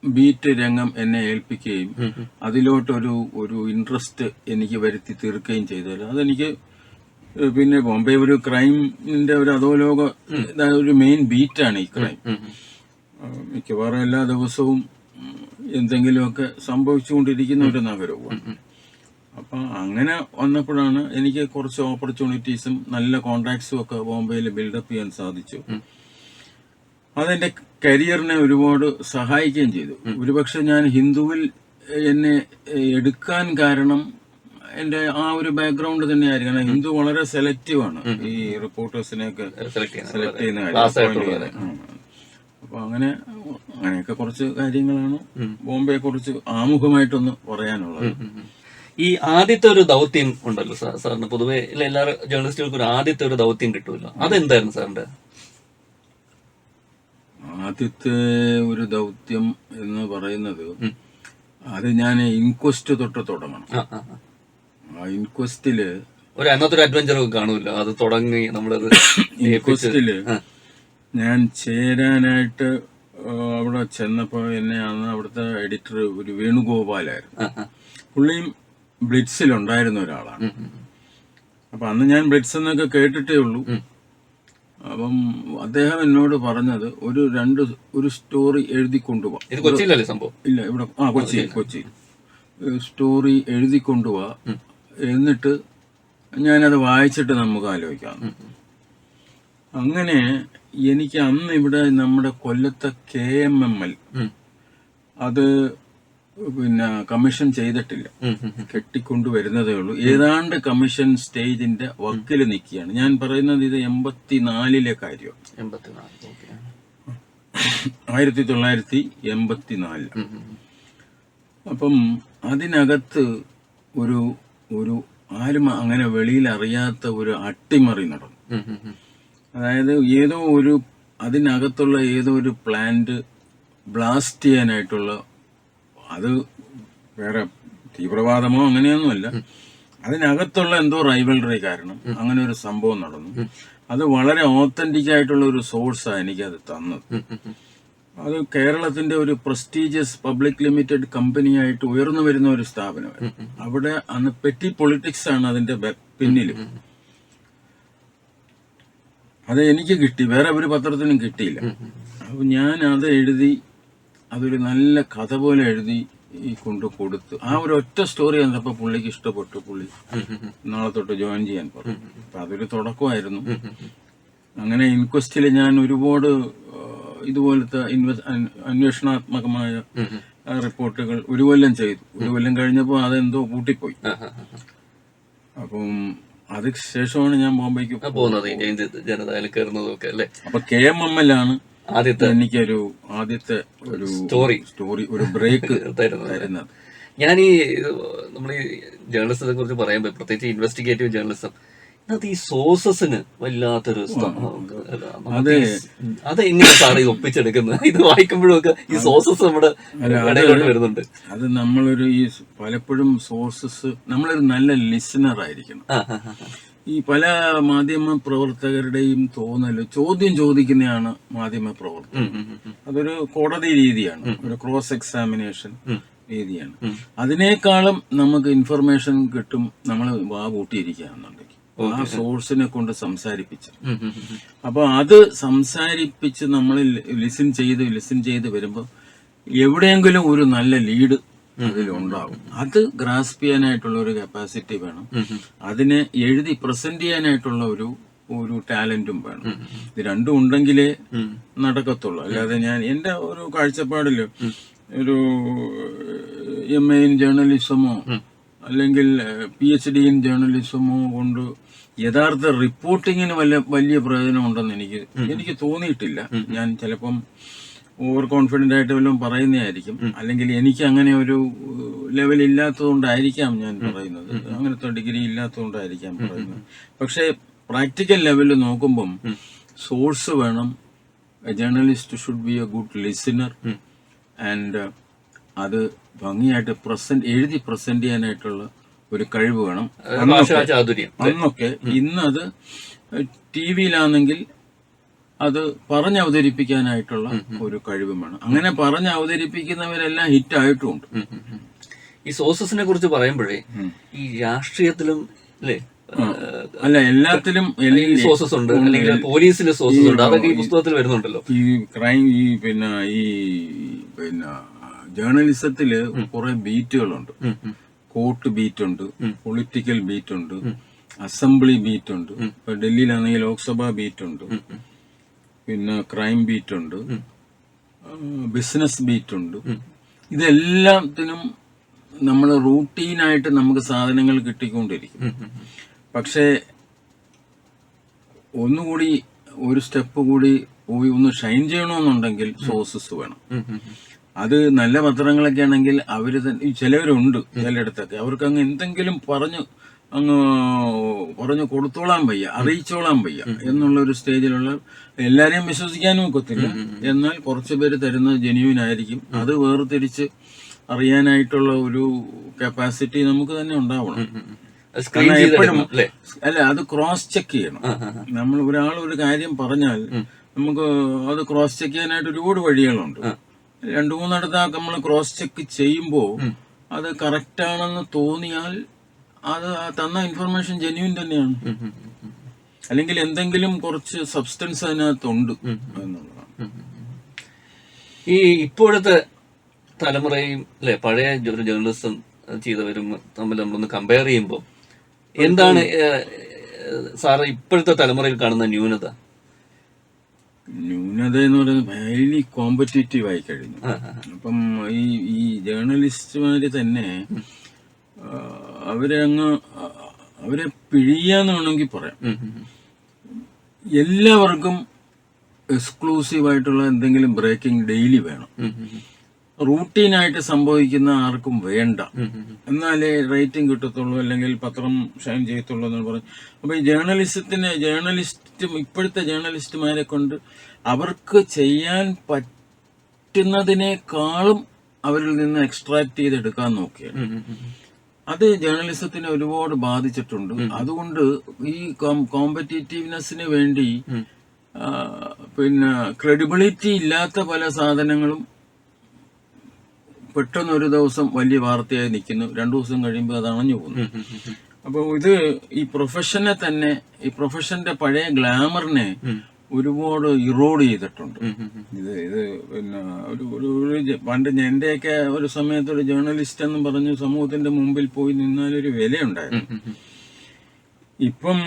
ബീറ്റ് രംഗം എന്നെ ഏൽപ്പിക്കുകയും അതിലോട്ടൊരു ഇൻട്രസ്റ്റ് എനിക്ക് വരുത്തി തീർക്കുകയും ചെയ്താൽ അതെനിക്ക് പിന്നെ ബോംബെ ഒരു ക്രൈമിന്റെ ഒരു അധോലോക ഒരു മെയിൻ ബീറ്റാണ് ഈ ക്രൈം. മിക്കവാറും എല്ലാ ദിവസവും എന്തെങ്കിലുമൊക്കെ സംഭവിച്ചുകൊണ്ടിരിക്കുന്ന ഒരു നഗരവുമാണ്. അപ്പൊ അങ്ങനെ വന്നപ്പോഴാണ് എനിക്ക് കുറച്ച് ഓപ്പർച്യൂണിറ്റീസും നല്ല കോണ്ടാക്ട്സും ഒക്കെ ബോംബെയിൽ ബിൽഡപ്പ് ചെയ്യാൻ സാധിച്ചു. അതെന്റെ കരിയറിനെ ഒരുപാട് സഹായിക്കുകയും ചെയ്തു. ഒരുപക്ഷെ ഞാൻ ഹിന്ദുവിൽ എന്നെ എടുക്കാൻ കാരണം എന്റെ ആ ഒരു ബാക്ക്ഗ്രൗണ്ട് തന്നെയായിരിക്കും. കാരണം ഹിന്ദു വളരെ സെലക്റ്റീവ് ആണ് ഈ റിപ്പോർട്ടേഴ്സിനെയൊക്കെ സെലക്ട് ചെയ്യുന്ന കാര്യം. അപ്പൊ അങ്ങനെയൊക്കെ കുറച്ച് കാര്യങ്ങളാണ് ബോംബെയെ കുറിച്ച് ആമുഖമായിട്ടൊന്ന് പറയാനുള്ളത്. ഈ ആദ്യത്തെ ഒരു ദൗത്യം ഉണ്ടല്ലോ സാറിന്, പൊതുവെ എല്ലാ ജേർണലിസ്റ്റുകൾക്കും ഒരു ആദ്യത്തെ ഒരു ദൗത്യം കിട്ടുമല്ലോ, അതെന്തായിരുന്നു സാറിന്റെ ആദ്യത്തെ ഒരു ദൗത്യം എന്ന് പറയുന്നത്? അത് ഞാൻ ഇൻക്വസ്റ്റ് തൊട്ട് തുടങ്ങണം. ആ ഇൻക്വസ്റ്റില് അന്നത്തെ ഒരു അഡ്വഞ്ചർ കാണുമല്ലോ, അത് തുടങ്ങി നമ്മളത് ഇൻക്വസ്റ്റില് ഞാൻ ചേരാനായിട്ട് അവിടെ ചെന്നപ്പോ അന്ന് അവിടുത്തെ എഡിറ്റർ ഒരു വേണുഗോപാലായിരുന്നു. പുള്ളിയും ബ്ലിറ്റ്സിലുണ്ടായിരുന്ന ഒരാളാണ്. അപ്പൊ അന്ന് ഞാൻ ബ്ലിറ്റ്സ് എന്നൊക്കെ കേട്ടിട്ടേ ഉള്ളൂ. അപ്പം അദ്ദേഹം എന്നോട് പറഞ്ഞത് ഒരു സ്റ്റോറി എഴുതി കൊണ്ടുപോവാ. ഇല്ല, ഇവിടെ കൊച്ചി സ്റ്റോറി എഴുതി കൊണ്ടുപോവാ, എന്നിട്ട് ഞാനത് വായിച്ചിട്ട് നമുക്ക് ആലോചിക്കാം. അങ്ങനെ എനിക്ക് അന്ന് ഇവിടെ നമ്മുടെ കൊല്ലത്തെ KMML അത് പിന്നെ കമ്മീഷൻ ചെയ്തിട്ടില്ല, കെട്ടിക്കൊണ്ടുവരുന്നതേ ഉള്ളൂ. ഏതാണ്ട് കമ്മീഷൻ സ്റ്റേജിന്റെ വക്കില് നിൽക്കുകയാണ്. ഞാൻ പറയുന്നത് ഇത് 84 കാര്യം, 1984. അപ്പം അതിനകത്ത് ഒരു ആരും അങ്ങനെ വെളിയിൽ അറിയാത്ത ഒരു അട്ടിമറി നടന്നു. അതായത് അതിനകത്തുള്ള ഏതോ ഒരു പ്ലാന്റ് ബ്ലാസ്റ്റ് ചെയ്യാനായിട്ടുള്ള, അത് വേറെ തീവ്രവാദമോ അങ്ങനെയൊന്നുമല്ല, അതിനകത്തുള്ള എന്തോ റൈവൽറി കാരണം അങ്ങനെ ഒരു സംഭവം നടന്നു. അത് വളരെ ഓത്തന്റിക് ആയിട്ടുള്ള ഒരു സോഴ്സാണ് എനിക്കത് തന്നത്. അത് കേരളത്തിന്റെ ഒരു പ്രസ്റ്റീജിയസ് പബ്ലിക് ലിമിറ്റഡ് കമ്പനിയായിട്ട് ഉയർന്നു വരുന്ന ഒരു സ്ഥാപനമായിരുന്നു. അവിടെ അന്ന് പെറ്റി പൊളിറ്റിക്സ് ആണ് അതിന്റെ പിന്നിലും. അത് എനിക്ക് കിട്ടി, വേറെ ഒരു പത്രത്തിനും കിട്ടിയില്ല. അപ്പൊ ഞാൻ അത് എഴുതി, അതൊരു നല്ല കഥ പോലെ എഴുതി കൊടുത്തു. ആ ഒരു ഒറ്റ സ്റ്റോറി കണ്ടപ്പോ പുള്ളിക്ക് ഇഷ്ടപ്പെട്ടു. പുള്ളി നാളെ തൊട്ട് ജോയിൻ ചെയ്യാൻ പറഞ്ഞു. അപ്പൊ അതൊരു തുടക്കമായിരുന്നു. അങ്ങനെ ഇൻക്വസ്റ്റില് ഞാൻ ഒരുപാട് ഇതുപോലത്തെ അന്വേഷണാത്മകമായ റിപ്പോർട്ടുകൾ ഒരു കൊല്ലം ചെയ്തു. ഒരു കൊല്ലം കഴിഞ്ഞപ്പോ അതെന്തോ കൂട്ടിപ്പോയി. അപ്പം അതിന് ശേഷമാണ് ഞാൻ ബോംബെക്ക് പോകുന്നത്, അപ്പൊ KMML ആണ് എനിക്കൊരു ആദ്യത്തെ ഒരു സ്റ്റോറി ഒരു ബ്രേക്ക് തരുന്നത്. ഞാൻ നമ്മൾ ഈ ജേർണലിസത്തെ കുറിച്ച് പറയുമ്പോൾ, പ്രത്യേകിച്ച് ഇൻവെസ്റ്റിഗേറ്റീവ് ജേർണലിസം, അത് ഈ സോഴ്സസിന് വല്ലാത്തൊരു അത് എങ്ങനെയാണ് സാറ് ഈ ഒപ്പിച്ചെടുക്കുന്നത്? ഇത് വായിക്കുമ്പോഴൊക്കെ ഈ സോഴ്സസ് നമ്മുടെ ഇടയിലോട്ട് വരുന്നുണ്ട്. അത് നമ്മളൊരു പലപ്പോഴും സോഴ്സസ്, നമ്മളൊരു നല്ല ലിസണർ ആയിരിക്കണം. ഈ പല മാധ്യമ പ്രവർത്തകരുടെയും ചോദ്യം ചോദിക്കുന്നതാണ് മാധ്യമ പ്രവർത്തകർ. അതൊരു കോടതി രീതിയാണ്, ഒരു ക്രോസ് എക്സാമിനേഷൻ രീതിയാണ്. അതിനേക്കാളും നമുക്ക് ഇൻഫർമേഷൻ കിട്ടും നമ്മൾ വാ കൂട്ടിയിരിക്കുകയാണെന്നുണ്ടെങ്കിൽ ആ സോഴ്സിനെ കൊണ്ട് സംസാരിപ്പിച്ച്. അപ്പൊ അത് സംസാരിപ്പിച്ച് നമ്മൾ ലിസൺ ചെയ്ത് വരുമ്പോ എവിടെയെങ്കിലും ഒരു നല്ല ലീഡ് അതിലുണ്ടാവും. അത് ഗ്രാസ്പ് ചെയ്യാനായിട്ടുള്ള ഒരു കപ്പാസിറ്റി വേണം. അതിനെ എഴുതി പ്രസന്റ് ചെയ്യാനായിട്ടുള്ള ഒരു ടാലന്റും വേണം. ഇത് രണ്ടും ഉണ്ടെങ്കിലേ നടക്കത്തുള്ളൂ. അല്ലാതെ ഞാൻ എന്റെ ഒരു കാഴ്ചപ്പാടില് ഒരു MA ഇൻ ജേർണലിസമോ അല്ലെങ്കിൽ PhD ഇൻ ജേർണലിസമോ കൊണ്ട് യഥാർത്ഥ റിപ്പോർട്ടിങ്ങിന് വലിയ പ്രയോജനം ഉണ്ടെന്ന് എനിക്ക് തോന്നിയിട്ടില്ല. ഞാൻ ചിലപ്പം ഓവർ കോൺഫിഡന്റ് ആയിട്ട് വല്ലതും പറയുന്നതായിരിക്കും, അല്ലെങ്കിൽ എനിക്ക് അങ്ങനെ ഒരു ലെവൽ ഇല്ലാത്തതുകൊണ്ടായിരിക്കാം ഞാൻ പറയുന്നത്, അങ്ങനത്തെ ഡിഗ്രി ഇല്ലാത്തതുകൊണ്ടായിരിക്കാം പറയുന്നത്. പക്ഷെ പ്രാക്ടിക്കൽ ലെവലിൽ നോക്കുമ്പം സോഴ്സ് വേണം. Journalist should be A good listener and അത് ഭംഗിയായിട്ട് എഴുതി പ്രസന്റ് ചെയ്യാനായിട്ടുള്ള ഒരു കഴിവ് വേണം. അന്നൊക്കെ ഇന്നത് TV യിലാണെങ്കിൽ അത് പറഞ്ഞവതരിപ്പിക്കാനായിട്ടുള്ള ഒരു കഴിവും വേണം. അങ്ങനെ പറഞ്ഞവതരിപ്പിക്കുന്നവരെല്ലാം ഹിറ്റ് ആയിട്ടുമുണ്ട്. ഈ സോഴ്സസിനെ കുറിച്ച് പറയുമ്പോഴേ ഈ രാഷ്ട്രീയത്തിലും അല്ലേ അല്ല എല്ലാത്തിലും സോഴ്സസ് ഉണ്ട്, അല്ലെങ്കിൽ പോലീസിലെ സോഴ്സസ് ഉണ്ട്, അതൊക്കെ ഈ പുസ്തകത്തിൽ വരുന്നുണ്ടല്ലോ. ഈ ക്രൈം ഈ ജേർണലിസത്തില് കുറെ ബീറ്റുകളുണ്ട്. കോർട്ട് ബീറ്റ് ഉണ്ട്, പൊളിറ്റിക്കൽ ബീറ്റ് ഉണ്ട്, അസംബ്ലി ബീറ്റ് ഉണ്ട്. ഇപ്പൊ ഡൽഹിയിലാണെങ്കിൽ ലോക്സഭാ ബീറ്റ് ഉണ്ട്, പിന്നെ ക്രൈം ബീറ്റ് ഉണ്ട്, ബിസിനസ് ബീറ്റ് ഉണ്ട്. ഇതെല്ലാത്തിനും നമ്മൾ റൂട്ടീനായിട്ട് നമുക്ക് സാധനങ്ങൾ കിട്ടിക്കൊണ്ടിരിക്കും. പക്ഷേ ഒന്നുകൂടി ഒരു സ്റ്റെപ്പ് കൂടി പോയി ഒന്ന് ഷൈൻ ചെയ്യണമെന്നുണ്ടെങ്കിൽ സോഴ്സസ് വേണം. അത് നല്ല പത്രങ്ങളൊക്കെ ആണെങ്കിൽ അവര് തന്നെ, ചിലവരുണ്ട് ചിലയിടത്തൊക്കെ അവർക്ക് അങ്ങ് എന്തെങ്കിലും പറഞ്ഞു കൊടുത്തോളാൻ വയ്യ, അറിയിച്ചോളാൻ വയ്യ എന്നുള്ളൊരു സ്റ്റേജിലുള്ള, എല്ലാരെയും വിശ്വസിക്കാനും ഒക്കത്തില്ല. എന്നാൽ കുറച്ചു പേര് തരുന്നത് ജെന്യൂൻ ആയിരിക്കും. അത് വേർതിരിച്ച് അറിയാനായിട്ടുള്ള ഒരു കപ്പാസിറ്റി നമുക്ക് തന്നെ ഉണ്ടാവണം. എപ്പോഴും അല്ല, അത് ക്രോസ് ചെക്ക് ചെയ്യണം. നമ്മൾ ഒരാൾ ഒരു കാര്യം പറഞ്ഞാൽ നമുക്ക് അത് ക്രോസ് ചെക്ക് ചെയ്യാനായിട്ട് ഒരുപാട് വഴികളുണ്ട്. 2-3 നമ്മൾ ക്രോസ് ചെക്ക് ചെയ്യുമ്പോൾ അത് കറക്റ്റ് ആണെന്ന് തോന്നിയാൽ അത് തന്ന ഇൻഫർമേഷൻ ജെന്യൂൻ തന്നെയാണ്, അല്ലെങ്കിൽ എന്തെങ്കിലും കുറച്ച് സബ്സ്റ്റൻസ് അതിനകത്തുണ്ട് എന്നുള്ളതാണ്. ഈ ഇപ്പോഴത്തെ തലമുറയും അല്ലെ പഴയ ജേർണലിസം ചെയ്തവരും തമ്മിൽ നമ്മളൊന്ന് കമ്പയർ ചെയ്യുമ്പോൾ എന്താണ് സാറ് ഇപ്പോഴത്തെ തലമുറയിൽ കാണുന്ന ന്യൂനത? ന്യൂനത എന്ന് പറയുന്നത് ഹൈലി കോമ്പറ്റീറ്റീവ് ആയി കഴിഞ്ഞു. അപ്പം ഈ ജേർണലിസ്റ്റുമാര് തന്നെ അവരെ പിഴിയാന്ന് വേണമെങ്കിൽ പറയാം. എല്ലാവർക്കും എക്സ്ക്ലൂസീവ് ആയിട്ടുള്ള എന്തെങ്കിലും ബ്രേക്കിംഗ് ഡെയിലി വേണം. റൂട്ടീനായിട്ട് സംഭവിക്കുന്ന ആർക്കും വേണ്ട, എന്നാലേ റേറ്റിംഗ് കിട്ടത്തുള്ളൂ, അല്ലെങ്കിൽ പത്രം ഷൈൻ ചെയ്യത്തുള്ളൂ എന്ന് പറയും. അപ്പൊ ഈ ഇപ്പോഴത്തെ ജേർണലിസ്റ്റുമാരെ കൊണ്ട് അവർക്ക് ചെയ്യാൻ പറ്റുന്നതിനേക്കാളും അവരിൽ നിന്ന് എക്സ്ട്രാക്ട് ചെയ്തെടുക്കാൻ നോക്കിയാണ്. അത് ജേർണലിസത്തിനെ ഒരുപാട് ബാധിച്ചിട്ടുണ്ട്. അതുകൊണ്ട് ഈ കോമ്പറ്റീറ്റീവ്നെസ്സിന് വേണ്ടി പിന്നെ ക്രെഡിബിലിറ്റി ഇല്ലാത്ത പല സാധനങ്ങളും പെട്ടെന്ന് ഒരു ദിവസം വലിയ വാർത്തയായി നിൽക്കുന്നു, 2 ദിവസം കഴിയുമ്പോൾ അത് അണഞ്ഞു പോകുന്നു. അപ്പോൾ ഇത് ഈ പ്രൊഫഷന്റെ പഴയ ഗ്ലാമറിനെ ഒരുപാട് ഇറോഡ് ചെയ്തിട്ടുണ്ട്. ഇത് പിന്നെ പണ്ട് എന്റെയൊക്കെ ഒരു സമയത്ത് ഒരു ജേർണലിസ്റ്റ് എന്ന് പറഞ്ഞ് സമൂഹത്തിന്റെ മുമ്പിൽ പോയി നിന്നാലൊരു വിലയുണ്ടായിരുന്നു. ഇപ്പം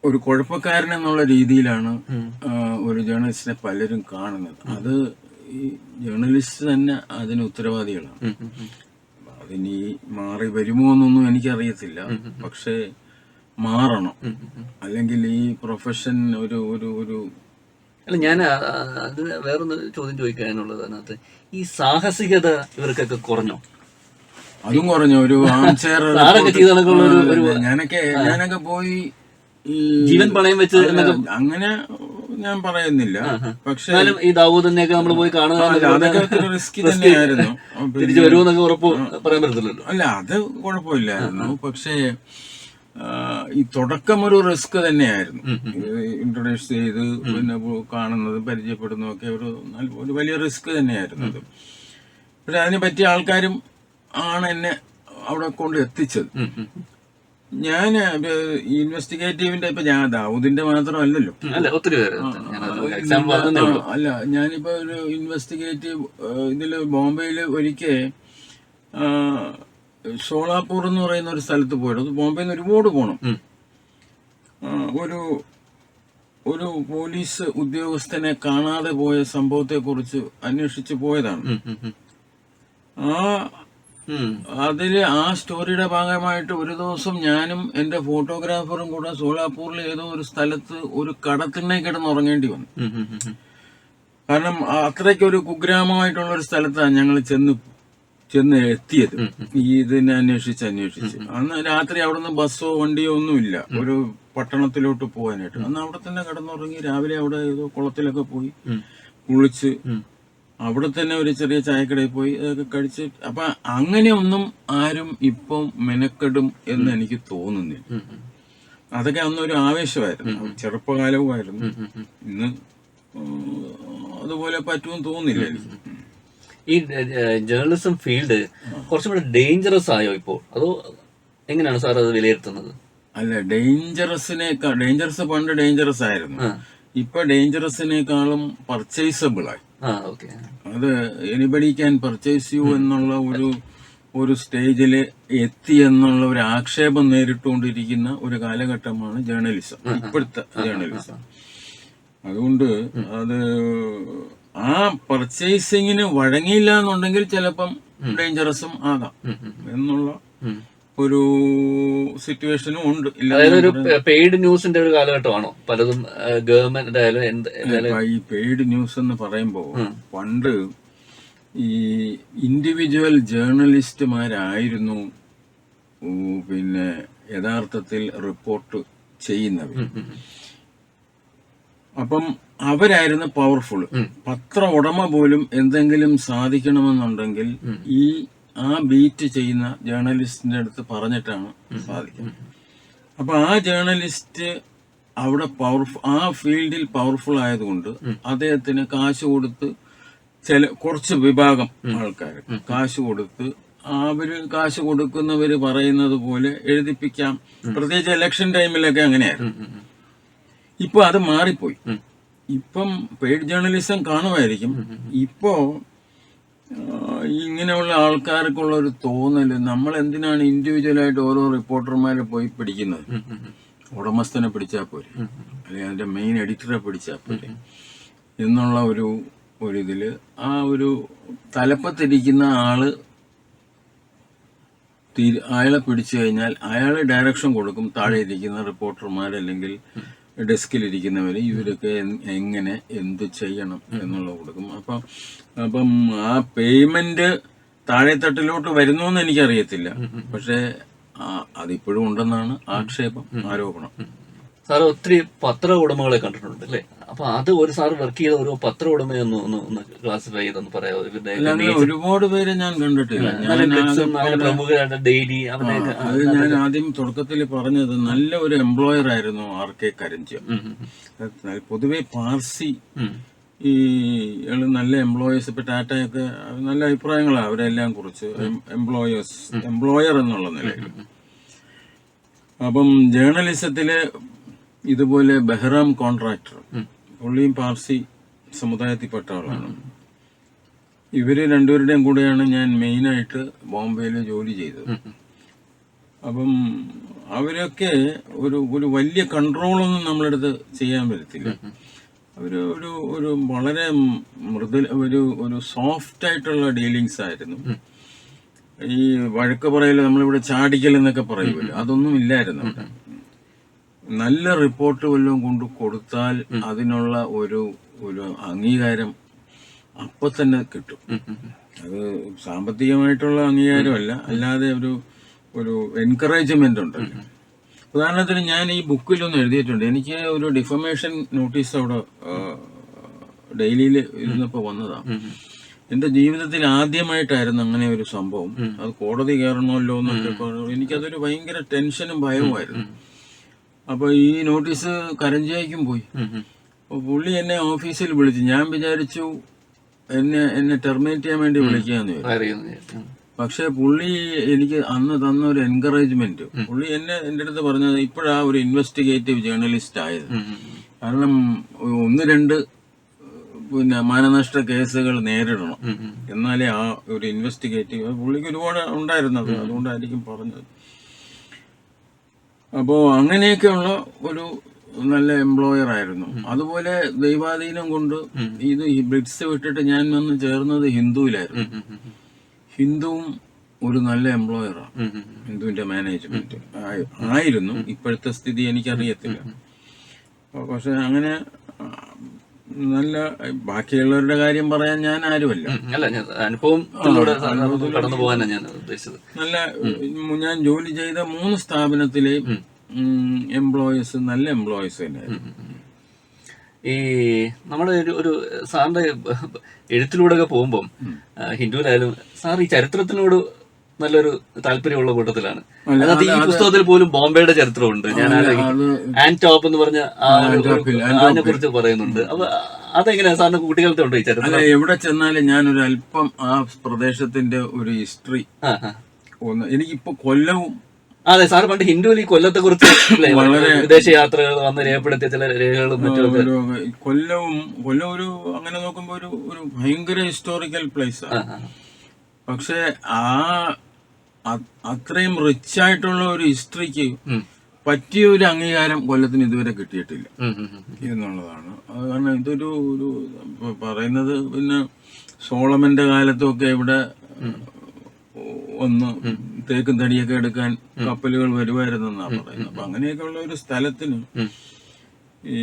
ഒരു കുഴപ്പക്കാരൻ എന്നുള്ള രീതിയിലാണ് ഒരു ജേർണലിസ്റ്റിനെ പലരും കാണുന്നത്. അത് ഈ ജേർണലിസ്റ്റ് തന്നെ അതിന് ഉത്തരവാദികളാണ്. അതിനി മാറി വരുമോ എന്നൊന്നും എനിക്കറിയത്തില്ല, പക്ഷേ മാറണം. അല്ലെങ്കിൽ ഈ പ്രൊഫഷൻ ഒരു അല്ല, ഞാൻ അത് വേറൊന്ന് ചോദ്യം ചോദിക്കാനുള്ളത് അതിനകത്ത് ഈ സാഹസികത ഇവർക്കൊക്കെ കുറഞ്ഞോ? അതും കുറഞ്ഞു. ഒരു ആംചെയർ ഞാനൊക്കെ പോയി ജീവൻ പണയം വെച്ച് അങ്ങനെ ഞാൻ പറയുന്നില്ല, പക്ഷെ ഈ ദാവൂദിനെയൊക്കെ നമ്മൾ പോയി കാണുക, അതൊക്കെ റിസ്കി തന്നെയായിരുന്നു. തിരിച്ചു വരുമെന്നൊക്കെ ഉറപ്പ് പറയാൻ പറ്റത്തില്ലല്ലോ. അല്ല, അത് കുഴപ്പമില്ലായിരുന്നു. പക്ഷേ ഈ തുടക്കം ഒരു റിസ്ക് തന്നെയായിരുന്നു. ഇൻട്രൊഡ്യൂസ് ചെയ്ത് പിന്നെ കാണുന്നതും പരിചയപ്പെടുന്നതും ഒക്കെ ഒരു വലിയ റിസ്ക് തന്നെയായിരുന്നു അത്. പക്ഷെ അതിനെ പറ്റിയ ആൾക്കാരും ആണ് എന്നെ അവിടെ കൊണ്ട് എത്തിച്ചത്. ഞാൻ ഇൻവെസ്റ്റിഗേറ്റീവിന്റെ ഇപ്പൊ ഞാൻ ദാവൂദിന്റെ മാത്രമല്ലല്ലോ, അല്ല ഞാനിപ്പോ ഒരു ഇൻവെസ്റ്റിഗേറ്റീവ് ഇതില് ബോംബെയില് ഒരിക്കൽ ഷോളാപൂർ എന്ന് പറയുന്ന ഒരു സ്ഥലത്ത് പോയിട്ട്, അത് ബോംബെയിൽ നിന്ന് ഒരുപാട് പോകണം. ഒരു പോലീസ് ഉദ്യോഗസ്ഥനെ കാണാതെ പോയ സംഭവത്തെ കുറിച്ച് അന്വേഷിച്ച് പോയതാണ്. അതില് ആ സ്റ്റോറിയുടെ ഭാഗമായിട്ട് ഒരു ദിവസം ഞാനും എന്റെ ഫോട്ടോഗ്രാഫറും കൂടെ സോളാപൂരിലെ ഏതോ ഒരു സ്ഥലത്ത് ഒരു കടത്തിണ്ണെ കിടന്ന് ഉറങ്ങേണ്ടി വന്നു. കാരണം അത്രയ്ക്കൊരു കുഗ്രാമമായിട്ടുള്ള ഒരു സ്ഥലത്താണ് ഞങ്ങൾ ചെന്ന് എത്തിയത്. ഇതിനെ അന്വേഷിച്ച് അന്ന് രാത്രി അവിടുന്ന് ബസ്സോ വണ്ടിയോ ഒന്നുമില്ല ഒരു പട്ടണത്തിലോട്ട് പോകാനായിട്ട്. അന്ന് അവിടെ തന്നെ കിടന്നുറങ്ങി. രാവിലെ അവിടെ ഏതോ കുളത്തിലൊക്കെ പോയി കുളിച്ച് അവിടെ തന്നെ ഒരു ചെറിയ ചായക്കടയിൽ പോയി അതൊക്കെ കഴിച്ച്. അപ്പൊ അങ്ങനെയൊന്നും ആരും ഇപ്പം മെനക്കെടും എന്ന് എനിക്ക് തോന്നുന്നില്ല. അതൊക്കെ അന്നൊരു ആവേശമായിരുന്നു, ചെറുപ്പകാലവുമായിരുന്നു. ഇന്ന് അതുപോലെ പറ്റുമെന്ന് തോന്നുന്നില്ല എനിക്ക്. ഈ ജേർണലിസം ഫീൽഡ് കുറച്ചും കൂടെ ഡേഞ്ചറസ് ആയോ ഇപ്പോൾ, അതോ എങ്ങനെയാണ് സാർ അത് വിലയിരുത്തുന്നത്? അല്ല, ഡേഞ്ചറസ് പണ്ട് ഡേഞ്ചറസ് ആയിരുന്നു. ഇപ്പൊ ഡേഞ്ചറസിനേക്കാളും പർച്ചേസബിൾ ആയി. അത് എനിബഡി ക്യാൻ പർച്ചേസ് യു എന്നുള്ള ഒരു സ്റ്റേജില് എത്തി എന്നുള്ള ഒരു ആക്ഷേപം നേരിട്ടുകൊണ്ടിരിക്കുന്ന ഒരു കാലഘട്ടമാണ് ജേർണലിസം, ഇപ്പോഴത്തെ ജേർണലിസം. അതുകൊണ്ട് അത് ആ പർച്ചേസിങ്ങിന് വഴങ്ങിയില്ല എന്നുണ്ടെങ്കിൽ ചിലപ്പം ഡേഞ്ചറസും ആകാം എന്നുള്ള ഒരു സിറ്റുവേഷനും ഉണ്ട്. അതായത് ഒരു പെയ്ഡ് ന്യൂസിന്റെ ഒരു കാലഘട്ടമാണോ പലതും? ഗവൺമെന്റ് ഈ പെയ്ഡ് ന്യൂസ് എന്ന് പറയുമ്പോ പണ്ട് ഈ ഇൻഡിവിജ്വൽ ജേർണലിസ്റ്റുമാരായിരുന്നു പിന്നെ യഥാർത്ഥത്തിൽ റിപ്പോർട്ട് ചെയ്യുന്നവർ. അപ്പം അവരായിരുന്നു പവർഫുൾ. പത്ര ഉടമ പോലും എന്തെങ്കിലും സാധിക്കണമെന്നുണ്ടെങ്കിൽ ആ ബീറ്റ് ചെയ്യുന്ന ജേർണലിസ്റ്റിന്റെ അടുത്ത് പറഞ്ഞിട്ടാണ് സാധിക്കുന്നത്. അപ്പൊ ആ ജേർണലിസ്റ്റ് അവിടെ ആ ഫീൽഡിൽ പവർഫുൾ ആയതുകൊണ്ട് അദ്ദേഹത്തിന് കാശ് കൊടുത്ത് കുറച്ച് വിഭാഗം ആൾക്കാർ കാശ് കൊടുത്ത് കാശ് കൊടുക്കുന്നവര് പറയുന്നത് പോലെ എഴുതിപ്പിക്കാം. പ്രത്യേകിച്ച് ഇലക്ഷൻ ടൈമിലൊക്കെ അങ്ങനെയായിരുന്നു. ഇപ്പൊ അത് മാറിപ്പോയി. ഇപ്പം പെയ്ഡ് ജേർണലിസം കാണുമായിരിക്കും. ഇപ്പോ ഇങ്ങനെയുള്ള ആൾക്കാർക്കുള്ള ഒരു തോന്നല്, നമ്മൾ എന്തിനാണ് ഇൻഡിവിജ്വലായിട്ട് ഓരോ റിപ്പോർട്ടർമാരെ പോയി പിടിക്കുന്നത്? ഉടമസ്ഥനെ പിടിച്ചാൽ പോരെ, അല്ലെങ്കിൽ അതിന്റെ മെയിൻ എഡിറ്ററെ പിടിച്ചാൽ പോരെ എന്നുള്ള ഇതില് ആ ഒരു തലപ്പത്തിരിക്കുന്ന അയാളെ പിടിച്ചു കഴിഞ്ഞാൽ അയാള് ഡയറക്ഷൻ കൊടുക്കും. താഴെ ഇരിക്കുന്ന റിപ്പോർട്ടർമാരല്ലെങ്കിൽ ഡെസ്കിലിരിക്കുന്നവര് ഇവരൊക്കെ എങ്ങനെ എന്ത് ചെയ്യണം എന്നുള്ളത് കൊടുക്കും. അപ്പം ആ പേയ്മെന്റ് താഴെത്തട്ടിലോട്ട് വരുന്നു എന്ന് എനിക്കറിയത്തില്ല. പക്ഷെ അതിപ്പോഴും ഉണ്ടെന്നാണ് ആരോപണം. സാർ ഒത്തിരി പത്ര ഉടമകളെ കണ്ടിട്ടുണ്ട് അല്ലേ? അപ്പൊ അത് ഒരു സാർ വർക്ക് ചെയ്ത ഒരു പത്ര ഉടമയൊന്ന് ക്ലാസിഫൈ ചെയ്തൊന്ന് പറയാമോ? ഒരുപാട് പേരെ ഞാൻ കണ്ടിട്ടില്ല. ഡെയിലി അത് ഞാൻ ആദ്യം തുടക്കത്തിൽ പറഞ്ഞത് നല്ല ഒരു എംപ്ലോയർ ആയിരുന്നു RK കരഞ്ചിയം. പൊതുവെ പാർസി ഈ നല്ല എംപ്ലോയേഴ്സ്, ഇപ്പൊ ടാറ്റയൊക്കെ നല്ല അഭിപ്രായങ്ങളാണ് അവരെല്ലാം കുറിച്ച്, എംപ്ലോയർ എന്നുള്ള നിലയിൽ. അപ്പം ജേർണലിസത്തില് ഇതുപോലെ ബെഹ്റാം കോൺട്രാക്ടർ, പുള്ളിയും പാർസി സമുദായത്തിൽപ്പെട്ട ആളാണ്. ഇവര് രണ്ടുപേരുടെയും കൂടെയാണ് ഞാൻ മെയിനായിട്ട് ബോംബെയിൽ ജോലി ചെയ്തത്. അപ്പം അവരൊക്കെ ഒരു വലിയ കൺട്രോളൊന്നും നമ്മളടുത്ത് ചെയ്യാൻ പറ്റത്തില്ല. അവര് ഒരു വളരെ ഒരു സോഫ്റ്റ് ആയിട്ടുള്ള ഡീലിങ്സ് ആയിരുന്നു. ഈ വഴക്ക് പറയല്, നമ്മളിവിടെ ചാടിക്കൽ എന്നൊക്കെ പറയുമല്ലോ, അതൊന്നും ഇല്ലായിരുന്നു അവിടെ. നല്ല റിപ്പോർട്ട് വല്ലതും കൊണ്ട് കൊടുത്താൽ അതിനുള്ള ഒരു അംഗീകാരം അപ്പൊ തന്നെ കിട്ടും. അത് സാമ്പത്തികമായിട്ടുള്ള അംഗീകാരമല്ല, അല്ലാതെ ഒരു എൻകറേജ്മെന്റ് ഉണ്ടല്ലോ. ഉദാഹരണത്തിന് ഞാൻ ഈ ബുക്കിലൊന്നും എഴുതിയിട്ടുണ്ട്. എനിക്ക് ഒരു ഡിഫമേഷൻ നോട്ടീസ് അവിടെ ഡെയിലിയിൽ ഇരുന്നപ്പോ വന്നതാണ്. എന്റെ ജീവിതത്തിൽ ആദ്യമായിട്ടായിരുന്നു അങ്ങനെ ഒരു സംഭവം. അത് കോടതി കയറണമല്ലോ എന്നൊക്കെ പറഞ്ഞു. എനിക്കതൊരു ഭയങ്കര ടെൻഷനും ഭയവുമായിരുന്നു. അപ്പൊ ഈ നോട്ടീസ് കരഞ്ചിയേക്കും പോയി. അപ്പൊ പുള്ളി എന്നെ ഓഫീസിൽ വിളിച്ചു. ഞാൻ വിചാരിച്ചു എന്നെ ടെർമിനേറ്റ് ചെയ്യാൻ വേണ്ടി വിളിക്കാന്ന് വിചാരിച്ചു. പക്ഷെ പുള്ളി എനിക്ക് അന്ന് തന്ന ഒരു എൻകറേജ്മെന്റ്, പുള്ളി എന്റെ അടുത്ത് പറഞ്ഞത് ഇപ്പോഴാ ഒരു ഇൻവെസ്റ്റിഗേറ്റീവ് ജേർണലിസ്റ്റ് ആയത്. കാരണം 1-2 മാനനഷ്ട കേസുകൾ നേരിടണം, എന്നാലേ ആ ഒരു ഇൻവെസ്റ്റിഗേറ്റീവ്, പുള്ളിക്ക് ഒരുപാട് ഉണ്ടായിരുന്നത്, അതുകൊണ്ടായിരിക്കും പറഞ്ഞത്. അപ്പോ അങ്ങനെയൊക്കെയുള്ള ഒരു നല്ല എംപ്ലോയർ ആയിരുന്നു. അതുപോലെ ദൈവാധീനം കൊണ്ട് ഇത് ബ്ലിറ്റ്സ് വിട്ടിട്ട് ഞാൻ വന്ന് ചേർന്നത് ഹിന്ദുവിലായിരുന്നു. ഹിന്ദുവും ഒരു നല്ല എംപ്ലോയറാണ്. ഹിന്ദുവിന്റെ മാനേജ്മെന്റ് ആയിരുന്നു. ഇപ്പോഴത്തെ സ്ഥിതി എനിക്കറിയത്തില്ല. പക്ഷെ അങ്ങനെ നല്ല, ബാക്കിയുള്ളവരുടെ കാര്യം പറയാൻ ഞാൻ ആരുമല്ല. നല്ല, ഞാൻ ജോലി ചെയ്ത 3 സ്ഥാപനത്തിലെയും എംപ്ലോയീസ് നല്ല എംപ്ലോയീസ് തന്നെയായിരുന്നു. ഈ നമ്മുടെ ഒരു സാറിന്റെ എഴുത്തിലൂടെ ഒക്കെ പോകുമ്പം ഹിന്ദുവിലായാലും സാർ ഈ ചരിത്രത്തിനോട് നല്ലൊരു താല്പര്യമുള്ള കൂട്ടത്തിലാണ്. അതിനകത്ത് ഈ പുസ്തകത്തിൽ പോലും ബോംബെയുടെ ചരിത്രമുണ്ട്. ഞാൻ ആൻ ടോപ്പ് എന്ന് പറഞ്ഞ അതിനെ കുറിച്ച് പറയുന്നുണ്ട്. അപ്പൊ അതെങ്ങനെയാ സാറിന് കുട്ടികളുടെ ഉണ്ടോ ഈ ചരിത്രം? അല്ല, എവിടെ ചെന്നാലും ഞാനൊരു അല്പം ആ പ്രദേശത്തിന്റെ ഒരു ഹിസ്റ്ററി എനിക്കിപ്പോ കൊല്ലവും. അതെ, സാറ് പണ്ട് ഹിന്ദുവിൽ ഈ കൊല്ലത്തെ കുറിച്ച് വളരെ വിദേശ യാത്രകൾ വന്ന് രേഖപ്പെടുത്തിയ ചില രേഖകളും മറ്റൊക്കെ. കൊല്ലം ഒരു അങ്ങനെ നോക്കുമ്പോ ഒരു ഭയങ്കര ഹിസ്റ്റോറിക്കൽ പ്ലേസ് ആണ്. പക്ഷെ അത്രയും റിച്ച് ആയിട്ടുള്ള ഒരു ഹിസ്റ്ററിക്ക് പറ്റിയ ഒരു അംഗീകാരം കൊല്ലത്തിന് ഇതുവരെ കിട്ടിയിട്ടില്ല എന്നുള്ളതാണ്. അത് കാരണം ഇതൊരു പറയുന്നത് പിന്നെ സോളമന്റെ കാലത്തൊക്കെ ഇവിടെ ഒന്ന് തേക്കും തടിയൊക്കെ എടുക്കാൻ കപ്പലുകൾ വരുമായിരുന്നെന്നാ പറയുന്നത്. അപ്പൊ അങ്ങനെയൊക്കെ ഉള്ള ഒരു സ്ഥലത്തിന് ഈ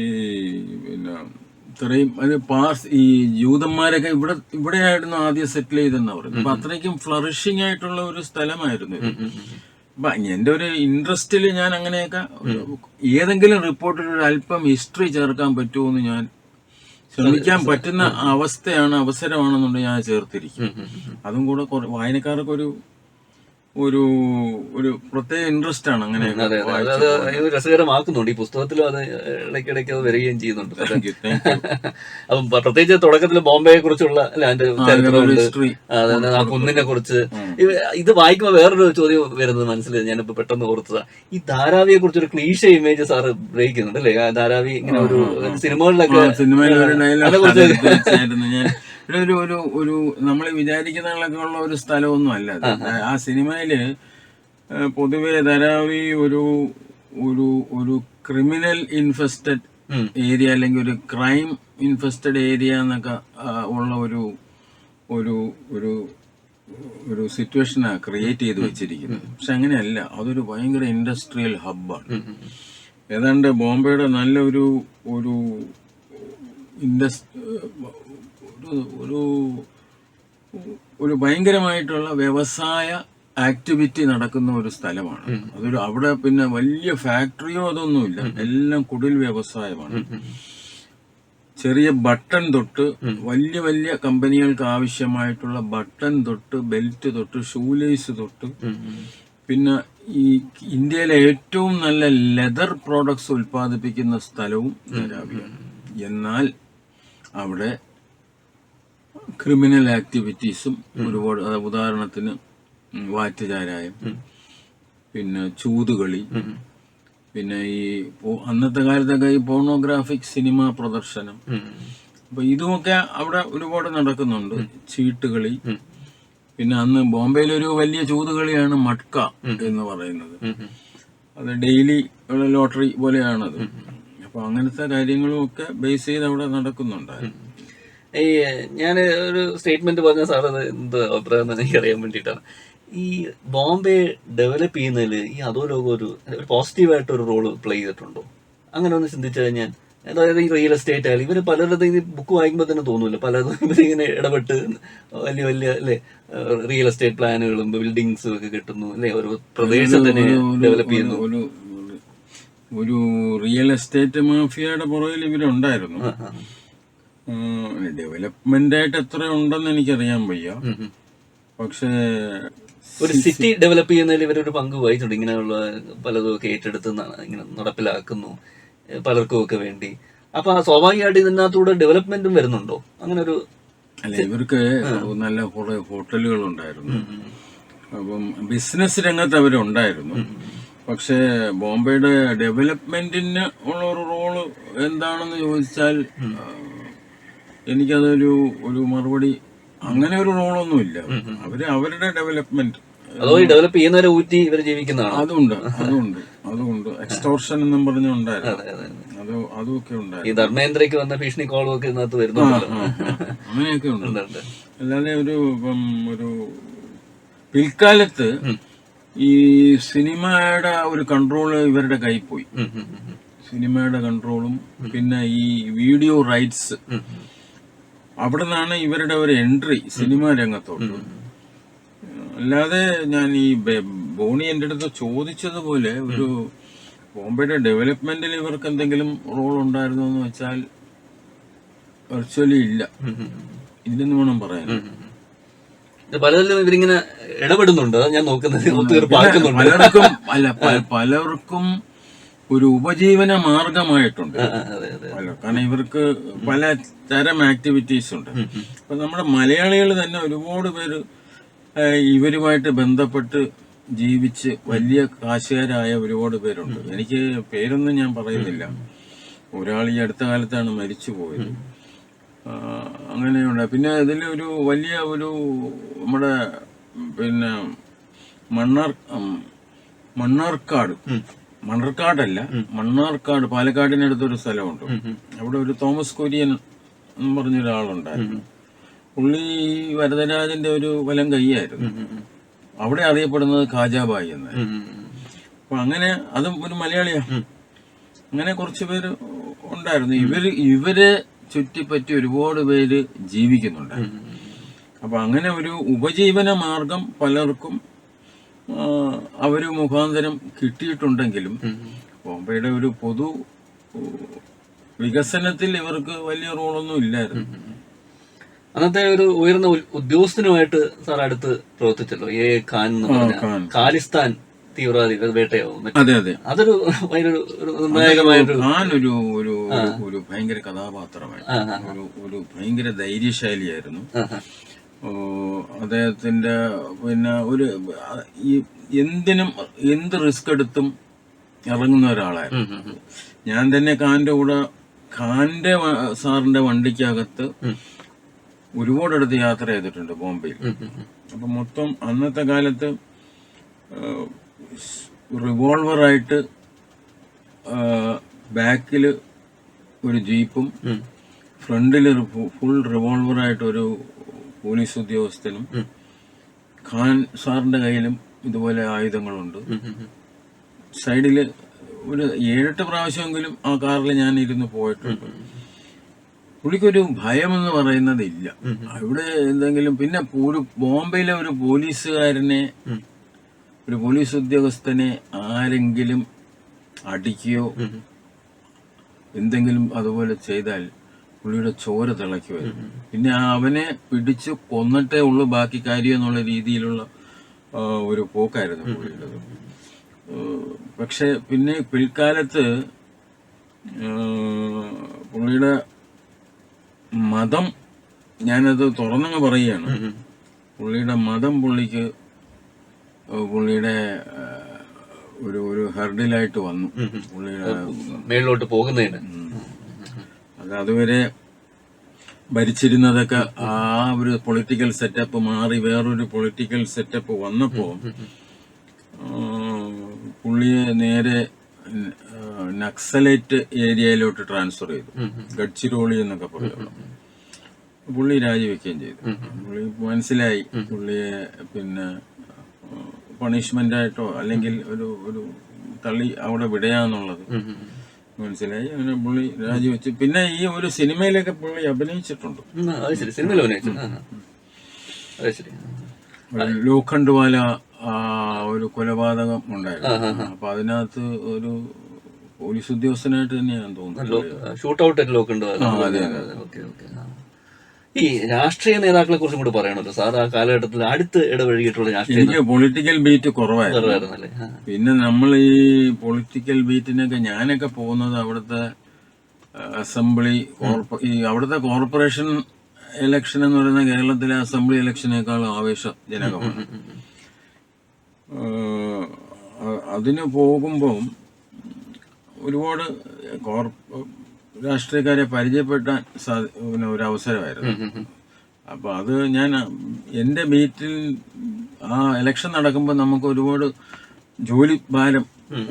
പിന്നെ ഇത്രയും ഈ ജൂതന്മാരൊക്കെ ഇവിടെയായിരുന്നു ആദ്യം സെറ്റിൽ ചെയ്തെന്നാ പറയുന്നത്. അപ്പൊ അത്രയ്ക്കും ഫ്ലറിഷിംഗ് ആയിട്ടുള്ള ഒരു സ്ഥലമായിരുന്നു ഇത്. അപ്പൊ എന്റെ ഒരു ഇൻട്രസ്റ്റില് ഞാൻ അങ്ങനെയൊക്കെ ഏതെങ്കിലും റിപ്പോർട്ടിൽ ഒരു അല്പം ഹിസ്റ്ററി ചേർക്കാൻ പറ്റുമോ എന്ന് ഞാൻ ശ്രമിക്കാൻ പറ്റുന്ന അവസരമാണെന്നുണ്ടെങ്കിൽ ഞാൻ ചേർത്തിരിക്കും. അതും കൂടെ വായനക്കാർക്ക് ഒരു പ്രത്യേക ഇൻട്രസ്റ്റ് ആണ് അങ്ങനെ രസകരമാക്കുന്നുണ്ട്. ഈ പുസ്തകത്തിലും അത് ഇടയ്ക്കിടയ്ക്ക് അത് വരികയും ചെയ്യുന്നുണ്ട്. അപ്പം പ്രത്യേകിച്ച് തുടക്കത്തിൽ ബോംബെയെ കുറിച്ചുള്ള അതിന്റെ ചരിത്രമുണ്ട്, ആ കുന്നിനെ കുറിച്ച്. ഇത് വായിക്കുമ്പോൾ വേറൊരു ചോദ്യം വരുന്നത് മനസ്സിലായി, ഞാനിപ്പോ പെട്ടെന്ന് ഓർത്തതാ. ഈ ധാരാവിയെ കുറിച്ച് ഒരു ക്ലീഷ ഇമേജ് സാറ് ബ്രേക്ക് ചെയ്യുന്നുണ്ട് അല്ലേ? ധാരാവി ഇങ്ങനെ ഒരു സിനിമകളിലൊക്കെ ഒരു നമ്മൾ വിചാരിക്കുന്നതൊക്കെ ഉള്ള ഒരു സ്ഥലമൊന്നും അല്ല ആ സിനിമയില്. പൊതുവെ ധാരാവി ഒരു ക്രിമിനൽ ഇൻഫെസ്റ്റഡ് ഏരിയ അല്ലെങ്കിൽ ഒരു ക്രൈം ഇൻഫെസ്റ്റഡ് ഏരിയ എന്നൊക്കെ ഉള്ള ഒരു സിറ്റുവേഷനാണ് ക്രിയേറ്റ് ചെയ്ത് വെച്ചിരിക്കുന്നത്. പക്ഷെ അങ്ങനെയല്ല, അതൊരു ഭയങ്കര ഇൻഡസ്ട്രിയൽ ഹബ്ബാണ്. ഏതാണ്ട് ബോംബെയുടെ നല്ല ഒരു ഭയങ്കരമായിട്ടുള്ള വ്യവസായ ആക്ടിവിറ്റി നടക്കുന്ന ഒരു സ്ഥലമാണ്. അവിടെ പിന്നെ വലിയ ഫാക്ടറിയോ അതൊന്നുമില്ല, എല്ലാം കുടിൽ വ്യവസായമാണ്. ചെറിയ ബട്ടൺ തൊട്ട് വലിയ വലിയ കമ്പനികൾക്ക് ആവശ്യമായിട്ടുള്ള ബട്ടൺ തൊട്ട് ബെൽറ്റ് തൊട്ട് ഷൂലേസ് തൊട്ട് പിന്നെ ഈ ഇന്ത്യയിലെ ഏറ്റവും നല്ല ലെതർ പ്രോഡക്ട്സ് ഉൽപ്പാദിപ്പിക്കുന്ന സ്ഥലവും ധാരാവിയാണ്. എന്നാൽ അവിടെ ക്രിമിനൽ ആക്ടിവിറ്റീസും ഒരുപാട്, ഉദാഹരണത്തിന് വാറ്റുചാരായം, പിന്നെ ചൂതുകളി, പിന്നെ ഈ അന്നത്തെ കാലത്തൊക്കെ ഈ പോർണോഗ്രാഫിക് സിനിമ പ്രദർശനം, അപ്പൊ ഇതുമൊക്കെ അവിടെ ഒരുപാട് നടക്കുന്നുണ്ട്. ചീട്ടുകളി, പിന്നെ അന്ന് ബോംബെയിലൊരു വലിയ ചൂതുകളിയാണ് മട്ക എന്ന് പറയുന്നത്. അത് ഡെയിലി ലോട്ടറി പോലെയാണത്. അപ്പൊ അങ്ങനത്തെ കാര്യങ്ങളും ഒക്കെ ബേസ് ചെയ്ത് അവിടെ നടക്കുന്നുണ്ടായിരുന്നു. ഈ ഞാൻ ഒരു സ്റ്റേറ്റ്മെന്റ് പറഞ്ഞ സാർ അത് എന്ത് അഭിപ്രായം എന്ന് എനിക്ക് അറിയാൻ വേണ്ടിയിട്ടാണ്. ഈ ബോംബെ ഡെവലപ്പ് ചെയ്യുന്നതിൽ ഈ അധോലോകം ഒരു പോസിറ്റീവായിട്ട് ഒരു റോള് പ്ലേ ചെയ്തിട്ടുണ്ടോ? അങ്ങനെ ഒന്ന് ചിന്തിച്ചു കഴിഞ്ഞാൽ, അതായത് ഈ റിയൽ എസ്റ്റേറ്റ് ആയാലും ഇവര് പലരുടെ ഈ ബുക്ക് വായിക്കുമ്പോൾ തന്നെ തോന്നൂല്ലോ, പലതും ഇവരിങ്ങനെ ഇടപെട്ട് വലിയ വലിയ അല്ലെ റിയൽ എസ്റ്റേറ്റ് പ്ലാനുകളും ബിൽഡിങ്സും ഒക്കെ കിട്ടുന്നു അല്ലെ, ഒരു പ്രദേശം തന്നെ ഡെവലപ്പ് ചെയ്യുന്നു. ഒരു റിയൽ എസ്റ്റേറ്റ് മാഫിയയുടെ പുറകിൽ ഇവരുണ്ടായിരുന്നു. ഡെവലപ്മെന്റ് ആയിട്ട് എത്ര ഉണ്ടെന്ന് എനിക്കറിയാൻ വയ്യ. പക്ഷേ ഒരു സിറ്റി ഡെവലപ്പ് ചെയ്യുന്നതിൽ ഇവരൊരു പങ്ക് വഹിച്ചിട്ടുണ്ട്. ഇങ്ങനെയുള്ള പലതും ഒക്കെ ഏറ്റെടുത്ത് ഇങ്ങനെ നടപ്പിലാക്കുന്നു പലർക്കും ഒക്കെ വേണ്ടി. അപ്പൊ സ്വാഭാവികമായിട്ട് ഇതിനകത്തൂടെ ഡെവലപ്മെന്റും വരുന്നുണ്ടോ? അങ്ങനെ ഒരു അല്ല, ഇവർക്ക് നല്ല കുറെ ഹോട്ടലുകൾ ഉണ്ടായിരുന്നു. അപ്പം ബിസിനസ് രംഗത്ത് അവരുണ്ടായിരുന്നു. പക്ഷെ ബോംബെയുടെ ഡെവലപ്മെന്റിന് ഉള്ള ഒരു റോള് എന്താണെന്ന് ചോദിച്ചാൽ എനിക്കതൊരു മറുപടി, അങ്ങനെ ഒരു റോളൊന്നുമില്ല. അവരുടെ ഡെവലപ്മെന്റ്, അതോ ഈ ഡെവലപ്പ് ചെയ്യുന്നവരെ ഊറ്റി ഇവർ ജീവിക്കുന്നതാണ്. അതുകൊണ്ട് എക്സ്റ്റോർഷൻ എന്നും പറഞ്ഞുണ്ടായിരുന്നു. അതൊക്കെ ഉണ്ടായിരുന്നു. ഈ ധർമ്മേന്ദ്രയ്ക്ക് വന്ന ഭീഷണി കോളും ഒക്കെ ഇതിനകത്ത് വരുന്നുണ്ടല്ലോ. അങ്ങനെയൊക്കെ ഉണ്ട്. അല്ലാതെ ഒരു പിൽക്കാലത്ത് ഈ സിനിമയുടെ ഒരു കൺട്രോള് ഇവരുടെ കയ്യിൽ പോയി. സിനിമയുടെ കൺട്രോളും പിന്നെ ഈ വീഡിയോ റൈറ്റ്സ്, അവിടെ നിന്നാണ് ഇവരുടെ ഒരു എൻട്രി സിനിമാ രംഗത്തോട്ട്. അല്ലാതെ ഞാൻ ഈ ബോണി എൻ്റെ അടുത്ത് ചോദിച്ചതുപോലെ ഒരു ബോംബെയുടെ ഡെവലപ്മെന്റിൽ ഇവർക്ക് എന്തെങ്കിലും റോൾ ഉണ്ടായിരുന്നോ എന്ന് വെച്ചാൽ വെർച്വലി ഇല്ല, ഇല്ലെന്ന് വേണം പറയാൻ. പലതിലും ഇവരിങ്ങനെ ഇടപെടുന്നുണ്ട്, ഞാൻ നോക്കുന്നത്. പലർക്കും ഒരു ഉപജീവന മാർഗമായിട്ടുണ്ട്. അതെ അതെ. കാരണം ഇവർക്ക് പല തരം ആക്ടിവിറ്റീസ് ഉണ്ട്. അപ്പൊ നമ്മുടെ മലയാളികൾ തന്നെ ഒരുപാട് പേര് ഇവരുമായിട്ട് ബന്ധപ്പെട്ട് ജീവിച്ച് വലിയ കാശുകാരായ ഒരുപാട് പേരുണ്ട്. എനിക്ക് പേരൊന്നും ഞാൻ പറയുന്നില്ല. ഒരാൾ ഈ അടുത്ത കാലത്താണ് മരിച്ചു പോയത്. അങ്ങനെയുണ്ട്. പിന്നെ ഇതിൽ ഒരു വലിയ ഒരു നമ്മുടെ പിന്നെ മണ്ണാർക്കാടല്ല, മണ്ണാർക്കാട് പാലക്കാടിനടുത്തൊരു സ്ഥലമുണ്ട്. അവിടെ ഒരു തോമസ് കുര്യൻ എന്ന് പറഞ്ഞൊരാളുണ്ടായിരുന്നു. പുള്ളി വരദരാജന്റെ ഒരു വലം കൈയായിരുന്നു. അവിടെ അറിയപ്പെടുന്നത് ഖാജാബായി എന്നായിരുന്നു. അപ്പൊ അങ്ങനെ അതും ഒരു മലയാളിയാ. അങ്ങനെ കുറച്ചു പേര് ഉണ്ടായിരുന്നു. ഇവരെ ചുറ്റിപ്പറ്റി ഒരുപാട് പേര് ജീവിക്കുന്നുണ്ടായിരുന്നു. അപ്പൊ അങ്ങനെ ഒരു ഉപജീവന മാർഗം പലർക്കും അവര് മുഖാന്തരം കിട്ടിയിട്ടുണ്ടെങ്കിലും ബോംബെയുടെ ഒരു പൊതു വികസനത്തിൽ ഇവർക്ക് വലിയ റോളൊന്നും ഇല്ലായിരുന്നു. അന്നത്തെ ഒരു ഉയർന്ന ഉദ്യോഗസ്ഥനുമായിട്ട് സാർ അടുത്ത് പ്രവർത്തിച്ചല്ലോ, എ ഖാൻ എന്ന് പറഞ്ഞ ഖാലിസ്ഥാൻ തീവ്രവാദികൾ വേട്ടയാവും. അതെ അതെ, അതൊരു നിർണായകമായൊരു ഖാൻ ഒരു ഭയങ്കര കഥാപാത്രമായിരുന്നു. ഒരു ഭയങ്കര ധൈര്യശാലിയായിരുന്നു. അദ്ദേഹത്തിന്റെ പിന്നെ എന്ത് റിസ്ക് എടുത്തും ഇറങ്ങുന്ന ഒരാളായിരുന്നു. ഞാൻ തന്നെ ഖാന്റെ സാറിന്റെ വണ്ടിക്കകത്ത് ഒരുപാടടുത്ത് യാത്ര ചെയ്തിട്ടുണ്ട് ബോംബെയിൽ. അപ്പൊ മൊത്തം അന്നത്തെ കാലത്ത് റിവോൾവറായിട്ട് ബാക്കില് ഒരു ജീപ്പും ഫ്രണ്ടില് ഫുൾ റിവോൾവറായിട്ട് ഒരു പോലീസ് ഉദ്യോഗസ്ഥനും ഖാൻ സാറിന്റെ കയ്യിലും ഇതുപോലെ ആയുധങ്ങളുണ്ട്. സൈഡില് ഒരു 7-8 പ്രാവശ്യമെങ്കിലും ആ കാറിൽ ഞാൻ ഇരുന്ന് പോയിട്ടുണ്ട്. പുള്ളിക്കൊരു ഭയമെന്ന് പറയുന്നത് ഇല്ല. അവിടെ എന്തെങ്കിലും പിന്നെ ബോംബെയിലെ ഒരു പോലീസ് ഉദ്യോഗസ്ഥനെ ആരെങ്കിലും അടിക്കുകയോ എന്തെങ്കിലും അതുപോലെ ചെയ്താൽ പുള്ളിയുടെ ചോര തിളയ്ക്കുമായിരുന്നു. പിന്നെ അവനെ പിടിച്ച് കൊന്നിട്ടേ ഉള്ളൂ ബാക്കി കാര്യം എന്നുള്ള രീതിയിലുള്ള ഒരു പോക്കായിരുന്നു പുള്ളിയുടേത്. പക്ഷെ പിന്നെ പിൽക്കാലത്ത് പുള്ളിയുടെ മതം, ഞാനത് തുറന്നങ്ങ് പറയുകയാണ്, പുള്ളിയുടെ മതം പുള്ളിയുടെ ഒരു ഹെർഡിലായിട്ട് വന്നു. പുള്ളിയുടെ മേളിലോട്ട് പോകുന്നതിന് അതുവരെ ഭരിച്ചിരുന്നതൊക്കെ ആ ഒരു പൊളിറ്റിക്കൽ സെറ്റപ്പ് മാറി വേറൊരു പൊളിറ്റിക്കൽ സെറ്റപ്പ് വന്നപ്പോ പുള്ളിയെ നേരെ നക്സലൈറ്റ് ഏരിയയിലോട്ട് ട്രാൻസ്ഫർ ചെയ്തു. ഗഡ്ചിരോളി എന്നൊക്കെ പറയുള്ളൂ. പുള്ളി രാജിവെക്കുകയും ചെയ്തു. പുള്ളി മനസ്സിലായി പുള്ളിയെ പിന്നെ പണിഷ്മെന്റ് ആയിട്ടോ അല്ലെങ്കിൽ ഒരു തള്ളി അവിടെ വിടയാന്നുള്ളത് മനസ്സിലായി. അങ്ങനെ പുള്ളി രാജിവെച്ചു. പിന്നെ ഈ ഒരു സിനിമയിലൊക്കെ പുള്ളി അഭിനയിച്ചിട്ടുണ്ട്. ലോഖണ്ഡ്വാല ഒരു കൊലപാതകം ഉണ്ടായിരുന്നു. അപ്പൊ അതിനകത്ത് ഒരു പോലീസ് ഉദ്യോഗസ്ഥനായിട്ട് തന്നെയാണ് തോന്നുന്നത്. ഈ രാഷ്ട്രീയ നേതാക്കളെ കുറിച്ചും കൂടി പറയണല്ലോ സാർ. ആ കാലഘട്ടത്തിൽ അടുത്ത് ഇടപഴകിയിട്ടുള്ള എനിക്ക് പൊളിറ്റിക്കൽ ബീറ്റ് കുറവായിരുന്നു. പിന്നെ നമ്മൾ ഈ പൊളിറ്റിക്കൽ ബീറ്റിനൊക്കെ ഞാനൊക്കെ പോകുന്നത് അവിടുത്തെ അസംബ്ലി അവിടുത്തെ കോർപ്പറേഷൻ ഇലക്ഷൻ എന്ന് പറയുന്ന കേരളത്തിലെ അസംബ്ലി ഇലക്ഷനേക്കാൾ ആവേശജനകമാണ്. അതിന് പോകുമ്പോൾ ഒരുപാട് രാഷ്ട്രീയക്കാരെ പരിചയപ്പെട്ടാൻ ഒരു അവസരമായിരുന്നു. അപ്പൊ അത് ഞാൻ എന്റെ ബീറ്റിൽ ആ ഇലക്ഷൻ നടക്കുമ്പോൾ നമുക്ക് ഒരുപാട് ജോലി ഭാരം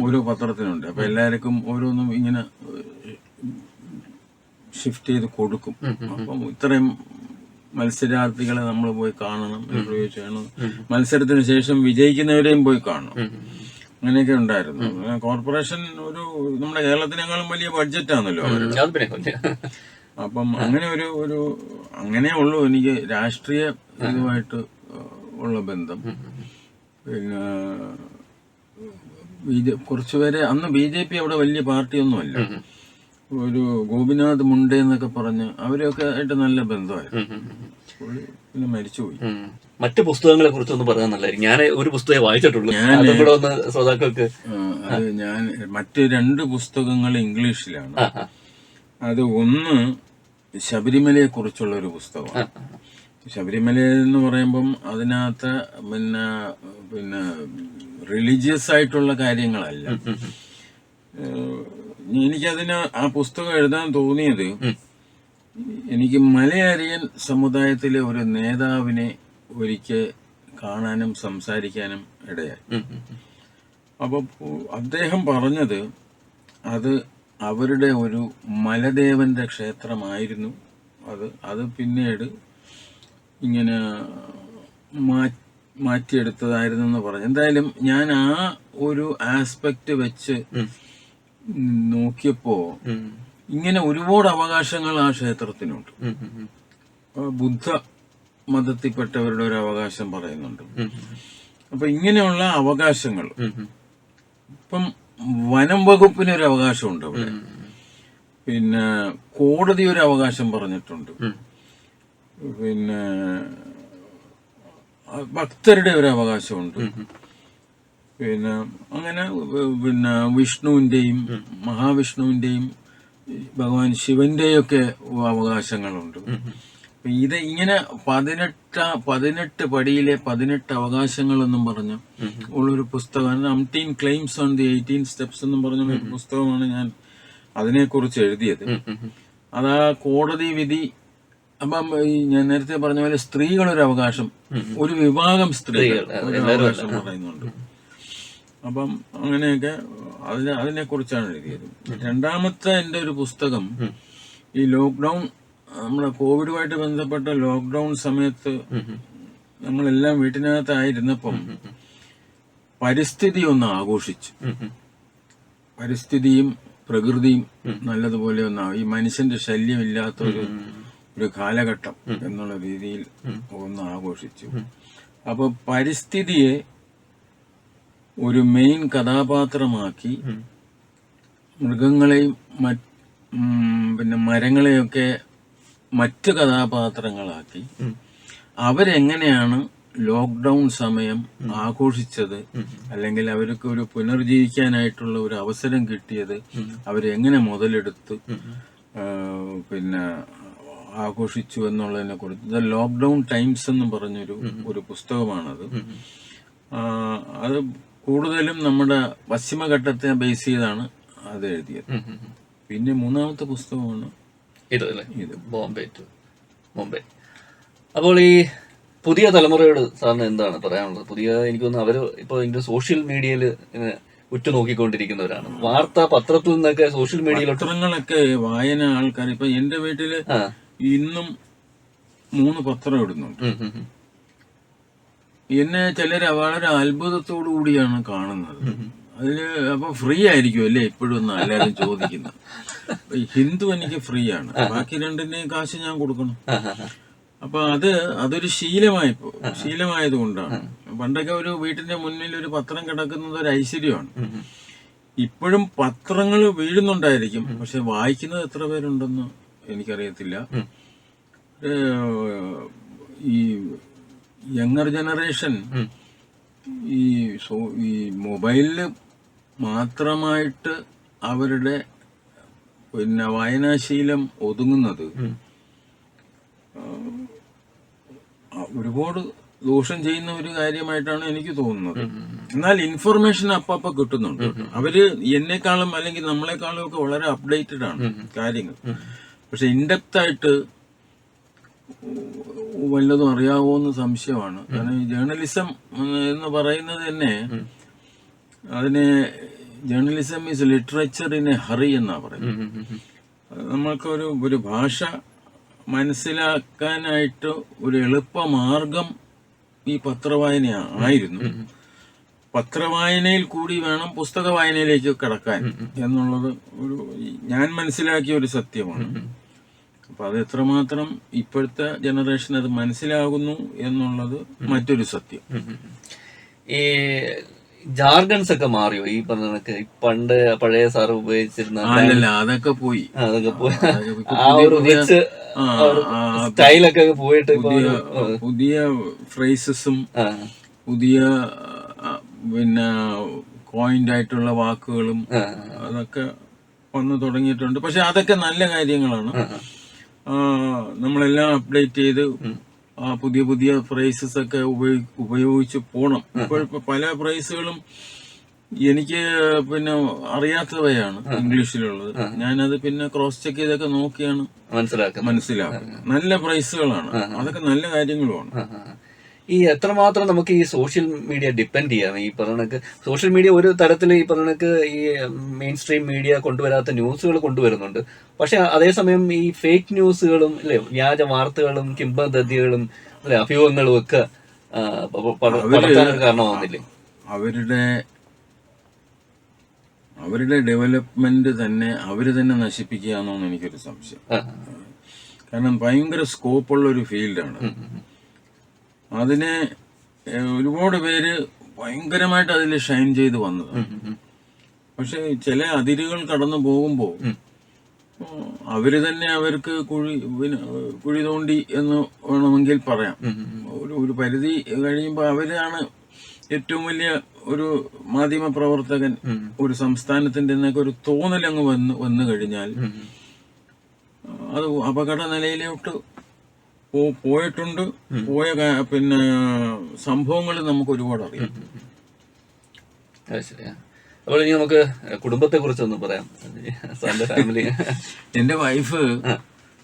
ഓരോ പത്രത്തിനുണ്ട്. അപ്പൊ എല്ലാവർക്കും ഓരോന്നും ഇങ്ങനെ ഷിഫ്റ്റ് ചെയ്ത് കൊടുക്കും. അപ്പം ഇത്രയും മത്സരാർത്ഥികളെ നമ്മൾ പോയി കാണണം, ഇന്റർവ്യൂ ചെയ്യണം, മത്സരത്തിന് ശേഷം വിജയിക്കുന്നവരെയും പോയി കാണണം. അങ്ങനെയൊക്കെ ഉണ്ടായിരുന്നു. കോർപ്പറേഷൻ നമ്മുടെ കേരളത്തിനേക്കാളും വലിയ ബഡ്ജറ്റാണല്ലോ അവരുടെ. അപ്പം അങ്ങനെ അങ്ങനെ ഉള്ളൂ എനിക്ക് രാഷ്ട്രീയ ഇതുമായിട്ട് ഉള്ള ബന്ധം. പിന്നെ കുറച്ചുപേരെ അന്ന് BJP അവിടെ വലിയ പാർട്ടിയൊന്നുമല്ല. ഒരു ഗോപിനാഥ് മുണ്ടേ എന്നൊക്കെ പറഞ്ഞ് അവരൊക്കെ ആയിട്ട് നല്ല ബന്ധമായിരുന്നു. പുള്ളി പിന്നെ മരിച്ചുപോയി. മറ്റു പുസ്തകങ്ങളെ കുറിച്ചൊന്നും പറയാൻ നല്ലായിരിക്കും. ഞാൻ ഒരു പുസ്തകമേ വായിച്ചിട്ടുള്ളൂ, അതും കൂടെ ഒന്ന് ശ്രോതാക്കൾക്ക്. അത് ഞാൻ മറ്റ് 2 പുസ്തകങ്ങൾ ഇംഗ്ലീഷിലാണ്. അത് ഒന്ന് ശബരിമലയെ കുറിച്ചുള്ള ഒരു പുസ്തകമാണ്. ശബരിമല എന്ന് പറയുമ്പം അതിനകത്ത് പിന്നെ റിലീജിയസ് ആയിട്ടുള്ള കാര്യങ്ങളല്ല. എനിക്കതിന് ആ പുസ്തകം എഴുതാൻ തോന്നിയത്, എനിക്ക് മലയാരിയൻ സമുദായത്തിലെ ഒരു നേതാവിനെ ഒരിക്കൽ കാണാനും സംസാരിക്കാനും ഇടയായി. അപ്പൊ അദ്ദേഹം പറഞ്ഞത് അത് അവരുടെ ഒരു മലദേവന്റെ ക്ഷേത്രമായിരുന്നു. അത് പിന്നീട് ഇങ്ങനെ മാറ്റിയെടുത്തതായിരുന്നു എന്ന് പറഞ്ഞു. എന്തായാലും ഞാൻ ആ ഒരു ആസ്പെക്ട് വെച്ച് നോക്കിയപ്പോ ഇങ്ങനെ ഒരുപാട് അവകാശങ്ങൾ ആ ക്ഷേത്രത്തിനുണ്ട്. ബുദ്ധ മതത്തിൽപ്പെട്ടവരുടെ ഒരു അവകാശം പറയുന്നുണ്ട്. അപ്പൊ ഇങ്ങനെയുള്ള അവകാശങ്ങൾ, ഇപ്പം വനം വകുപ്പിനൊരു അവകാശമുണ്ട് അവിടെ, പിന്നെ കോടതി ഒരു അവകാശം പറഞ്ഞിട്ടുണ്ട്, പിന്നെ ഭക്തരുടെ ഒരു അവകാശമുണ്ട്, പിന്നെ അങ്ങനെ പിന്നെ വിഷ്ണുവിന്റെയും മഹാവിഷ്ണുവിന്റെയും ഭഗവാൻ ശിവന്റെയും ഒക്കെ അവകാശങ്ങളുണ്ട്. ഇത് ഇങ്ങനെ 18 പടിയിലെ 18 അവകാശങ്ങൾ എന്നും പറഞ്ഞു ഉള്ളൊരു പുസ്തകമാണ്. 18 ക്ലെയിംസ് ഓൺ ദി 18 സ്റ്റെപ്സ് എന്നും പറഞ്ഞ പുസ്തകമാണ് ഞാൻ അതിനെക്കുറിച്ച് എഴുതിയത്. അതാ കോടതി വിധി. അപ്പം ഞാൻ നേരത്തെ പറഞ്ഞ പോലെ സ്ത്രീകളൊരു അവകാശം, ഒരു വിഭാഗം സ്ത്രീകൾ ഒരു അവകാശം പറയുന്നുണ്ട്. അപ്പം അങ്ങനെയൊക്കെ അതിനെ കുറിച്ചാണ് എഴുതിയത്. രണ്ടാമത്തെ എൻ്റെ ഒരു പുസ്തകം ഈ ലോക്ക്ഡൌൺ, നമ്മുടെ കോവിഡുമായിട്ട് ബന്ധപ്പെട്ട ലോക്ക്ഡൌൺ സമയത്ത് നമ്മളെല്ലാം വീട്ടിനകത്തായിരുന്നപ്പം പരിസ്ഥിതി ഒന്ന് ആഘോഷിച്ചു. പരിസ്ഥിതിയും പ്രകൃതിയും നല്ലതുപോലെ ഈ മനുഷ്യന്റെ ശല്യമില്ലാത്ത ഒരു കാലഘട്ടം എന്നുള്ള രീതിയിൽ ഒന്ന് ആഘോഷിച്ചു. അപ്പൊ പരിസ്ഥിതിയെ ഒരു മെയിൻ കഥാപാത്രമാക്കി മൃഗങ്ങളെയും പിന്നെ മരങ്ങളെയൊക്കെ മറ്റ് കഥാപാത്രങ്ങളാക്കി അവരെങ്ങനെയാണ് ലോക്ക്ഡൌൺ സമയം ആഘോഷിച്ചത്, അല്ലെങ്കിൽ അവർക്ക് ഒരു പുനർജീവിക്കാനായിട്ടുള്ള ഒരു അവസരം കിട്ടിയത് അവരെങ്ങനെ മുതലെടുത്ത് പിന്നെ ആഘോഷിച്ചു എന്നുള്ളതിനെ കുറിച്ച് ദ ലോക്ക്ഡൌൺ ടൈംസ് എന്ന് പറഞ്ഞൊരു പുസ്തകമാണത്. അത് കൂടുതലും നമ്മുടെ പശ്ചിമഘട്ടത്തെ ബേസ് ചെയ്താണ് അത് എഴുതിയത്. പിന്നെ മൂന്നാമത്തെ പുസ്തകമാണ് ഇത് ബോംബെ. അപ്പോൾ ഈ പുതിയ തലമുറയോട് സാറിന് എന്താണ് പറയാനുള്ളത്? എനിക്ക് തോന്നുന്നു അവര് ഇപ്പൊ ഇതിന്റെ സോഷ്യൽ മീഡിയയിൽ ഉറ്റുനോക്കിക്കൊണ്ടിരിക്കുന്നവരാണ്. പത്രത്തിൽ നിന്നൊക്കെ സോഷ്യൽ മീഡിയയിലോട്ട് പത്രങ്ങളൊക്കെ വായന ആൾക്കാർ, ഇപ്പൊ എന്റെ വീട്ടില് ഇന്നും 3 പത്രം ഇടുന്നുണ്ട്. എന്നെ ചിലര് വളരെ അത്ഭുതത്തോടു കൂടിയാണ് കാണുന്നത്. അതില് അപ്പൊ ഫ്രീ ആയിരിക്കും അല്ലേ ഇപ്പോഴും ഒന്ന് എല്ലാവരും ചോദിക്കുന്നത്. ഹിന്ദു എനിക്ക് ഫ്രീ ആണ്, ബാക്കി 2ന്റെയും കാശ് ഞാൻ കൊടുക്കണം. അപ്പൊ അതൊരു ശീലമായത് കൊണ്ടാണ്. പണ്ടൊക്കെ ഒരു വീട്ടിന്റെ മുന്നിൽ ഒരു പത്രം കിടക്കുന്നത് ഒരു ഐശ്വര്യമാണ്. ഇപ്പോഴും പത്രങ്ങൾ വീഴുന്നുണ്ടായിരിക്കും, പക്ഷെ വായിക്കുന്നത് എത്ര പേരുണ്ടെന്ന് എനിക്കറിയത്തില്ല. ഈ യങ്ങർ ജനറേഷൻ ഈ മൊബൈലില് മാത്രമായിട്ട് അവരുടെ പിന്നെ വായനാശീലം ഒതുങ്ങുന്നത് ഒരുപാട് ദോഷം ചെയ്യുന്ന ഒരു കാര്യമായിട്ടാണ് എനിക്ക് തോന്നുന്നത്. എന്നാൽ ഇൻഫർമേഷൻ അപ്പപ്പോ കിട്ടുന്നുണ്ട്. അവര് എന്നെക്കാളും അല്ലെങ്കിൽ നമ്മളെക്കാളും ഒക്കെ വളരെ അപ്ഡേറ്റഡ് ആണ് കാര്യങ്ങൾ. പക്ഷെ ഇൻഡെപ്ത് ആയിട്ട് വല്ലതും അറിയാവോ എന്ന് സംശയമാണ്. കാരണം ഈ ജേർണലിസം എന്ന് പറയുന്നത് തന്നെ അതിനെ journalism is literature in A hurry എന്നാ പറയുന്നത്. നമ്മൾക്ക് ഒരു ഭാഷ മനസ്സിലാക്കാനായിട്ട് ഒരു എളുപ്പമാർഗം ഈ പത്രവായന ആയിരുന്നു. പത്രവായനയിൽ കൂടി വേണം പുസ്തക വായനയിലേക്ക് കടക്കാൻ എന്നുള്ളത് ഞാൻ മനസ്സിലാക്കിയ ഒരു സത്യമാണ്. അപ്പൊ അത് എത്രമാത്രം ഇപ്പോഴത്തെ ജനറേഷൻ അത് മനസ്സിലാകുന്നു എന്നുള്ളത് മറ്റൊരു സത്യം. ജാർഗൺസ് ഒക്കെ മാറിയോ ഈ പറഞ്ഞ കണക്ക് പണ്ട് പഴയ സാറ് ഉപയോഗിച്ചിരുന്ന അല്ലല്ല അതൊക്കെ പോയി. അതൊക്കെ പോയി ഇപ്പൊ ആ ഒരു റിച്ച് സ്റ്റൈലൊക്കെ പോയിട്ട് ഇപ്പൊ പുതിയ ഫ്രേസസും പുതിയ പിന്നെ കോയിന്റ് ആയിട്ടുള്ള വാക്കുകളും അതൊക്കെ വന്നു തുടങ്ങിയിട്ടുണ്ട്. പക്ഷെ അതൊക്കെ നല്ല കാര്യങ്ങളാണ്. നമ്മളെല്ലാം അപ്ഡേറ്റ് ചെയ്ത് പുതിയ പുതിയ ഫ്രേസസ് ഒക്കെ ഉപയോഗിച്ച് പോണം. ഇപ്പൊ പല ഫ്രേസുകളും എനിക്ക് പിന്നെ അറിയാത്തവയാണ് ഇംഗ്ലീഷിലുള്ളത്. ഞാനത് പിന്നെ ക്രോസ് ചെക്ക് ചെയ്തൊക്കെ നോക്കിയാണ് മനസ്സിലാക്കുന്നത്. നല്ല ഫ്രേസുകളാണ്, അതൊക്കെ നല്ല കാര്യങ്ങളുമാണ്. ഈ എത്രമാത്രം നമുക്ക് ഈ സോഷ്യൽ മീഡിയ ഡിപ്പെൻഡ് ചെയ്യാം? ഈ പറഞ്ഞ സോഷ്യൽ മീഡിയ ഒരു തരത്തിൽ ഈ പറഞ്ഞ ഈ മെയിൻ സ്ട്രീം മീഡിയ കൊണ്ടുവരാത്ത ന്യൂസുകൾ കൊണ്ടുവരുന്നുണ്ട്. പക്ഷെ അതേസമയം ഈ ഫേക്ക് ന്യൂസുകളും അല്ലെ, വ്യാജ വാർത്തകളും കിംവദന്തികളും അല്ലെ, അഭ്യൂഹങ്ങളും ഒക്കെ കാരണമാവുന്നില്ലേ? അവരുടെ ഡെവലപ്മെന്റ് തന്നെ അവര് തന്നെ നശിപ്പിക്കുക എന്നാണ് എനിക്കൊരു സംശയം. കാരണം ഭയങ്കര സ്കോപ്പുള്ള ഒരു ഫീൽഡാണ്. അതിനെ ഒരുപാട് പേര് ഭയങ്കരമായിട്ട് അതിൽ ഷൈൻ ചെയ്ത് വന്നതാണ്. പക്ഷെ ചില അതിരുകൾ കടന്നു പോകുമ്പോൾ അവര് തന്നെ അവർക്ക് കുഴി തോണ്ടി എന്ന് വേണമെങ്കിൽ പറയാം. ഒരു പരിധി കഴിയുമ്പോൾ അവരാണ് ഏറ്റവും വലിയ ഒരു മാധ്യമ പ്രവർത്തകൻ ഒരു സംസ്ഥാനത്തിന്റെ എന്നൊക്കെ ഒരു തോന്നലങ്ങ് വന്നു കഴിഞ്ഞാൽ അത് അപകട നിലയിലോട്ട് പോയിട്ടുണ്ട്. പിന്നെ സംഭവങ്ങൾ നമുക്ക് ഒരുപാട് അറിയാം. അപ്പോൾ ഇനി നമുക്ക് കുടുംബത്തെ കുറിച്ചൊന്നും പറയാം. ഫാമിലി, എന്റെ വൈഫ്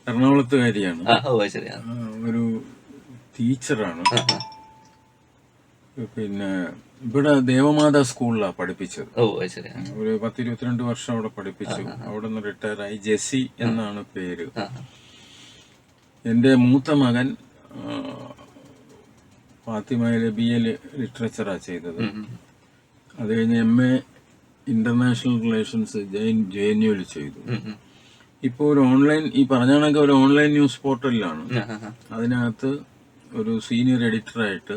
എറണാകുളത്തുകാരിയാണ്, ഒരു ടീച്ചറാണ്. പിന്നെ ഇവിടെ ദേവമാതാ സ്കൂളിലാണ് പഠിപ്പിച്ചത്. ഒരു 10-22 വർഷം അവിടെ പഠിപ്പിച്ചു. അവിടെ നിന്ന് റിട്ടയർ ആയി. ജെസ്സി എന്നാണ് പേര്. എന്റെ മൂത്ത മകൻ ഫാത്തിമയിലെ BA ലിറ്ററേച്ചറാണ് ചെയ്തത്. അത് കഴിഞ്ഞ് MA ഇന്റർനാഷണൽ റിലേഷൻസ് JNUവിൽ ചെയ്തു. ഇപ്പോൾ ഒരു ഓൺലൈൻ, ഈ പറഞ്ഞ കണക്ക് ഒരു ഓൺലൈൻ ന്യൂസ് പോർട്ടലിലാണ്. അതിനകത്ത് ഒരു സീനിയർ എഡിറ്ററായിട്ട്,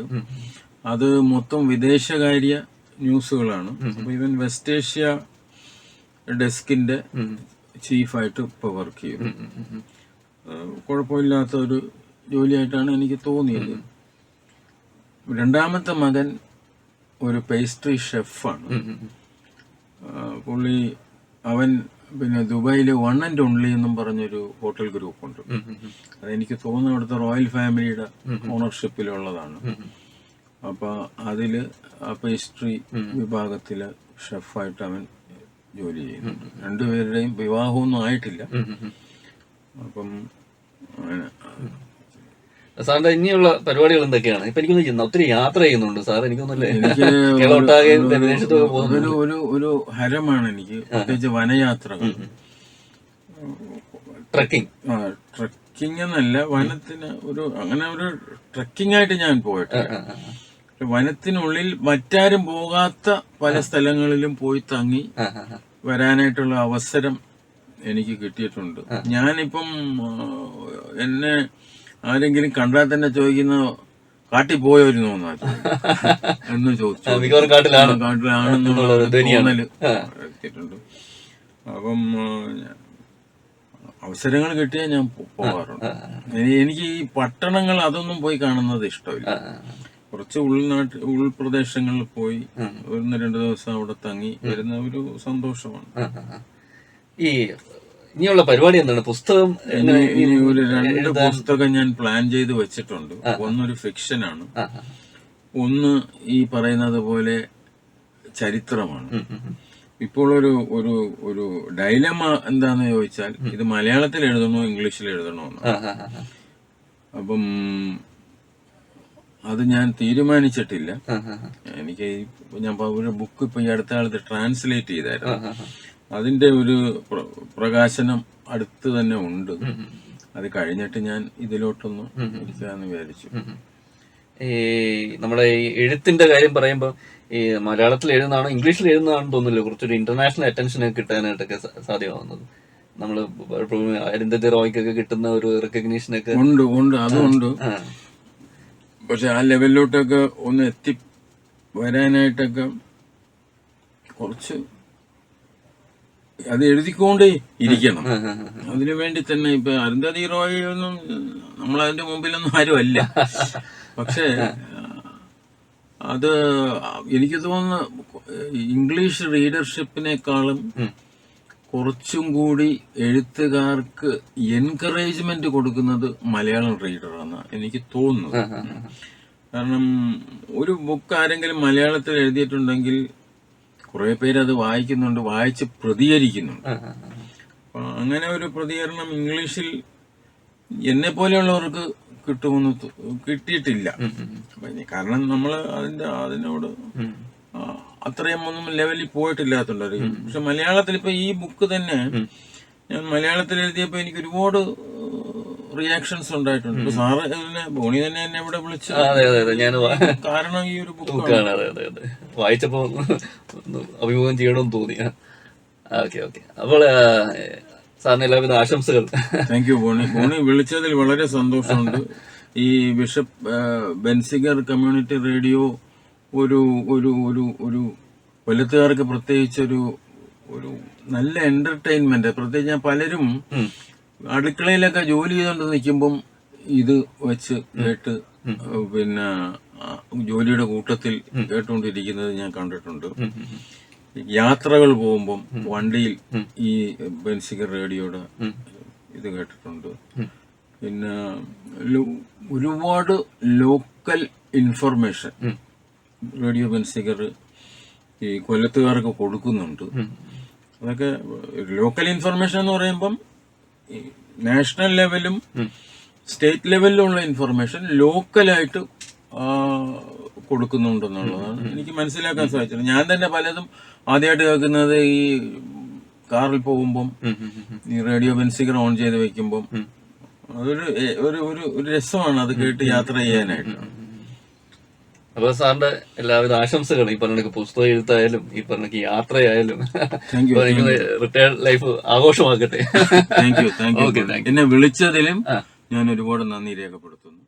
അത് മൊത്തം വിദേശകാര്യ ന്യൂസുകളാണ്. അപ്പൊ ഇവൻ വെസ്റ്റ് ഏഷ്യ ഡെസ്കിന്റെ ചീഫായിട്ട് ഇപ്പൊ വർക്ക് ചെയ്തു. കുഴപ്പമില്ലാത്ത ഒരു ജോലിയായിട്ടാണ് എനിക്ക് തോന്നിയത്. രണ്ടാമത്തെ മകൻ ഒരു പേസ്ട്രി ഷെഫാണ്. പുള്ളി അവൻ പിന്നെ ദുബായില് വൺ ആൻഡ് ഓൺലി എന്നും പറഞ്ഞൊരു ഹോട്ടൽ ഗ്രൂപ്പുണ്ട്. അതെനിക്ക് തോന്നുന്നു അവിടുത്തെ റോയൽ ഫാമിലിയുടെ ഓണർഷിപ്പിലുള്ളതാണ്. അപ്പൊ അതില് ആ പേസ്ട്രി വിഭാഗത്തില് ഷെഫായിട്ട് അവൻ ജോലി ചെയ്യുന്നു. രണ്ടുപേരുടെയും വിവാഹമൊന്നും ആയിട്ടില്ല. അപ്പം സാറിന്റെ ഇനിയുള്ള പരിപാടികൾ എന്തൊക്കെയാണ്? ഇപ്പൊ എനിക്കൊന്നും ഒത്തിരി യാത്ര ചെയ്യുന്നുണ്ട് സാർ. എനിക്കൊന്നുമില്ലേ, ഒരു ഹരമാണ് എനിക്ക്, പ്രത്യേകിച്ച് വനയാത്രകൾ. ട്രക്കിംഗ് എന്നല്ല, വനത്തിന് അങ്ങനെ ഒരു ട്രക്കിംഗ് ആയിട്ട് ഞാൻ പോയിട്ടില്ല. വനത്തിനുള്ളിൽ മറ്റാരും പോകാത്ത പല സ്ഥലങ്ങളിലും പോയി തങ്ങി വരാനായിട്ടുള്ള അവസരം എനിക്ക് കിട്ടിയിട്ടുണ്ട്. ഞാനിപ്പം എന്നെ ആരെങ്കിലും കണ്ടാൽ തന്നെ ചോദിക്കുന്ന കാട്ടിൽ പോയവരുന്നോ എന്ന് ചോദിച്ചു. കാട്ടിലാണെന്നുള്ള തോന്നല് എത്തിയിട്ടുണ്ട്. അപ്പം അവസരങ്ങൾ കിട്ടിയാൽ ഞാൻ പോകാറുണ്ട്. എനിക്ക് ഈ പട്ടണങ്ങൾ അതൊന്നും പോയി കാണുന്നത് ഇഷ്ടമില്ല. കുറച്ച് ഉൾപ്രദേശങ്ങളിൽ പോയി 1-2 ദിവസം അവിടെ തങ്ങി വരുന്ന ഒരു സന്തോഷമാണ്. ഈ ഇനിയുള്ള പരിപാടി എന്താണ്? പുസ്തകം ഇനി ഒരു 2 പുസ്തകം ഞാൻ പ്ലാൻ ചെയ്ത് വെച്ചിട്ടുണ്ട്. ഒന്നൊരു ഫിക്ഷനാണ്, ഒന്ന് ഈ പറയുന്നത് പോലെ ചരിത്രമാണ്. ഇപ്പോൾ ഒരു ഡൈലമ എന്താന്ന് ചോദിച്ചാൽ, ഇത് മലയാളത്തിൽ എഴുതണോ ഇംഗ്ലീഷിൽ എഴുതണോ എന്ന്. അപ്പം അത് ഞാൻ തീരുമാനിച്ചിട്ടില്ല. എനിക്ക് ഞാൻ ഒരു ബുക്ക് ഇപ്പൊ ഈ അടുത്ത കാലത്ത് ട്രാൻസ്ലേറ്റ് ചെയ്തായിരുന്നു. അതിന്റെ ഒരു പ്രകാശനം അടുത്ത് തന്നെ ഉണ്ട്. അത് കഴിഞ്ഞിട്ട് ഞാൻ ഇതിലോട്ടൊന്ന് ഇരിക്കാന്ന് വിചാരിച്ചു. ഈ നമ്മുടെ ഈ എഴുത്തിന്റെ കാര്യം പറയുമ്പോ, ഈ മലയാളത്തിൽ എഴുതുന്നതാണോ ഇംഗ്ലീഷിൽ എഴുതുന്നതാണെന്ന് തോന്നുന്നില്ല കുറച്ചൊരു ഇന്റർനാഷണൽ അറ്റൻഷൻ കിട്ടാനായിട്ടൊക്കെ സാധ്യമാവുന്നത്? നമ്മള് അരുന്ധതി റോയ്ക്കൊക്കെ കിട്ടുന്ന ഒരു റെക്കഗ്നീഷൻ ഒക്കെ ഉണ്ട്, അതുണ്ട്. പക്ഷെ ആ ലെവലിലോട്ടൊക്കെ ഒന്ന് എത്തി വരാനായിട്ടൊക്കെ കുറച്ച് അത് എഴുതിക്കൊണ്ടേ ഇരിക്കണം. അതിനു വേണ്ടി തന്നെ ഇപ്പൊ അരുന്ധതി റോയ് ഒന്നും നമ്മളതിന്റെ മുമ്പിലൊന്നും ആരും അല്ല. പക്ഷേ അത് എനിക്ക് തോന്നുന്നു ഇംഗ്ലീഷ് റീഡർഷിപ്പിനേക്കാളും കുറച്ചും കൂടി എഴുത്തുകാർക്ക് എൻകറേജ്മെന്റ് കൊടുക്കുന്നത് മലയാളം റീഡറാണ് എനിക്ക് തോന്നുന്നത്. കാരണം ഒരു ബുക്ക് ആരെങ്കിലും മലയാളത്തിൽ എഴുതിയിട്ടുണ്ടെങ്കിൽ കുറെ പേര് അത് വായിക്കുന്നുണ്ട്, വായിച്ച് പ്രതികരിക്കുന്നുണ്ട്. അപ്പൊ അങ്ങനെ ഒരു പ്രതികരണം ഇംഗ്ലീഷിൽ എന്നെ പോലെയുള്ളവർക്ക് കിട്ടിയിട്ടില്ല. കാരണം നമ്മൾ അതിനോട് അത്രയും ഒന്നും ലെവലിൽ പോയിട്ടില്ലാത്തുണ്ടായിരിക്കും. പക്ഷെ മലയാളത്തിൽ ഇപ്പൊ ഈ ബുക്ക് തന്നെ ഞാൻ മലയാളത്തിൽ എഴുതിയപ്പോ എനിക്ക് ഒരുപാട് റിയാക്ഷൻസ് ഉണ്ടായിട്ടുണ്ട്. ഇപ്പൊ സാറ് തന്നെ ബോണി തന്നെ എന്നെ ഇവിടെ വിളിച്ചു, കാരണം ഈ ഒരു ബുക്കാണ് വായിച്ചപ്പോ അഭിമുഖം ചെയ്യണമെന്ന് തോന്നി. Okay okay. അപ്പോൾ സാറിന് എല്ലാവിധ ആശംസകൾ. Thank you Boney. ബോണി വിളിച്ചതിൽ വളരെ സന്തോഷമുണ്ട്. ഈ ബിഷപ്പ് ബെൻസിഗർ കമ്മ്യൂണിറ്റി റേഡിയോ ഒരു ഒരു ഒരു ഒരു കൊല്ലത്തുകാർക്ക് പ്രത്യേകിച്ചൊരു ഒരു നല്ല എന്റർടൈൻമെന്റ്. പ്രത്യേകിച്ച് ഞാൻ പലരും അടുക്കളയിലൊക്കെ ജോലി ചെയ്തുകൊണ്ട് നിൽക്കുമ്പം ഇത് വെച്ച് കേട്ട് പിന്നെ ജോലിയുടെ കൂട്ടത്തിൽ കേട്ടുകൊണ്ടിരിക്കുന്നത് ഞാൻ കണ്ടിട്ടുണ്ട്. യാത്രകൾ പോകുമ്പം വണ്ടിയിൽ ഈ ബെൻസിഗർ റേഡിയോയുടെ ഇത് കേട്ടിട്ടുണ്ട്. പിന്നെ ഒരുപാട് ലോക്കൽ ഇൻഫർമേഷൻ റേഡിയോ ബെൻസിഗർ ഈ കൊല്ലത്തുകാർക്ക് കൊടുക്കുന്നുണ്ട്. അതൊക്കെ ലോക്കൽ ഇൻഫർമേഷൻ എന്ന് പറയുമ്പം നാഷണൽ ലെവലും സ്റ്റേറ്റ് ലെവലിലുള്ള ഇൻഫർമേഷൻ ലോക്കലായിട്ട് കൊടുക്കുന്നുണ്ടെന്നുള്ളതാണ് എനിക്ക് മനസ്സിലാക്കാൻ സാധിച്ചത്. ഞാൻ തന്നെ പലതും ആദ്യമായിട്ട് കേൾക്കുന്നത് ഈ കാറിൽ പോകുമ്പം ഈ റേഡിയോ ബെൻസിഗർ ഓൺ ചെയ്ത് വെക്കുമ്പം അതൊരു ഒരു രസമാണ് അത് കേട്ട് യാത്ര ചെയ്യാനായിട്ട്. അപ്പൊ സാറിന്റെ എല്ലാവിധ ആശംസകളും. ഈ പറഞ്ഞ പുസ്തകം എഴുത്തായാലും ഈ പറഞ്ഞ യാത്രയായാലും റിട്ടയർഡ് ലൈഫ് ആഘോഷമാക്കട്ടെ. Thank you. എന്നെ വിളിച്ചതിലും ഞാൻ ഒരുപാട് നന്ദി രേഖപ്പെടുത്തുന്നു.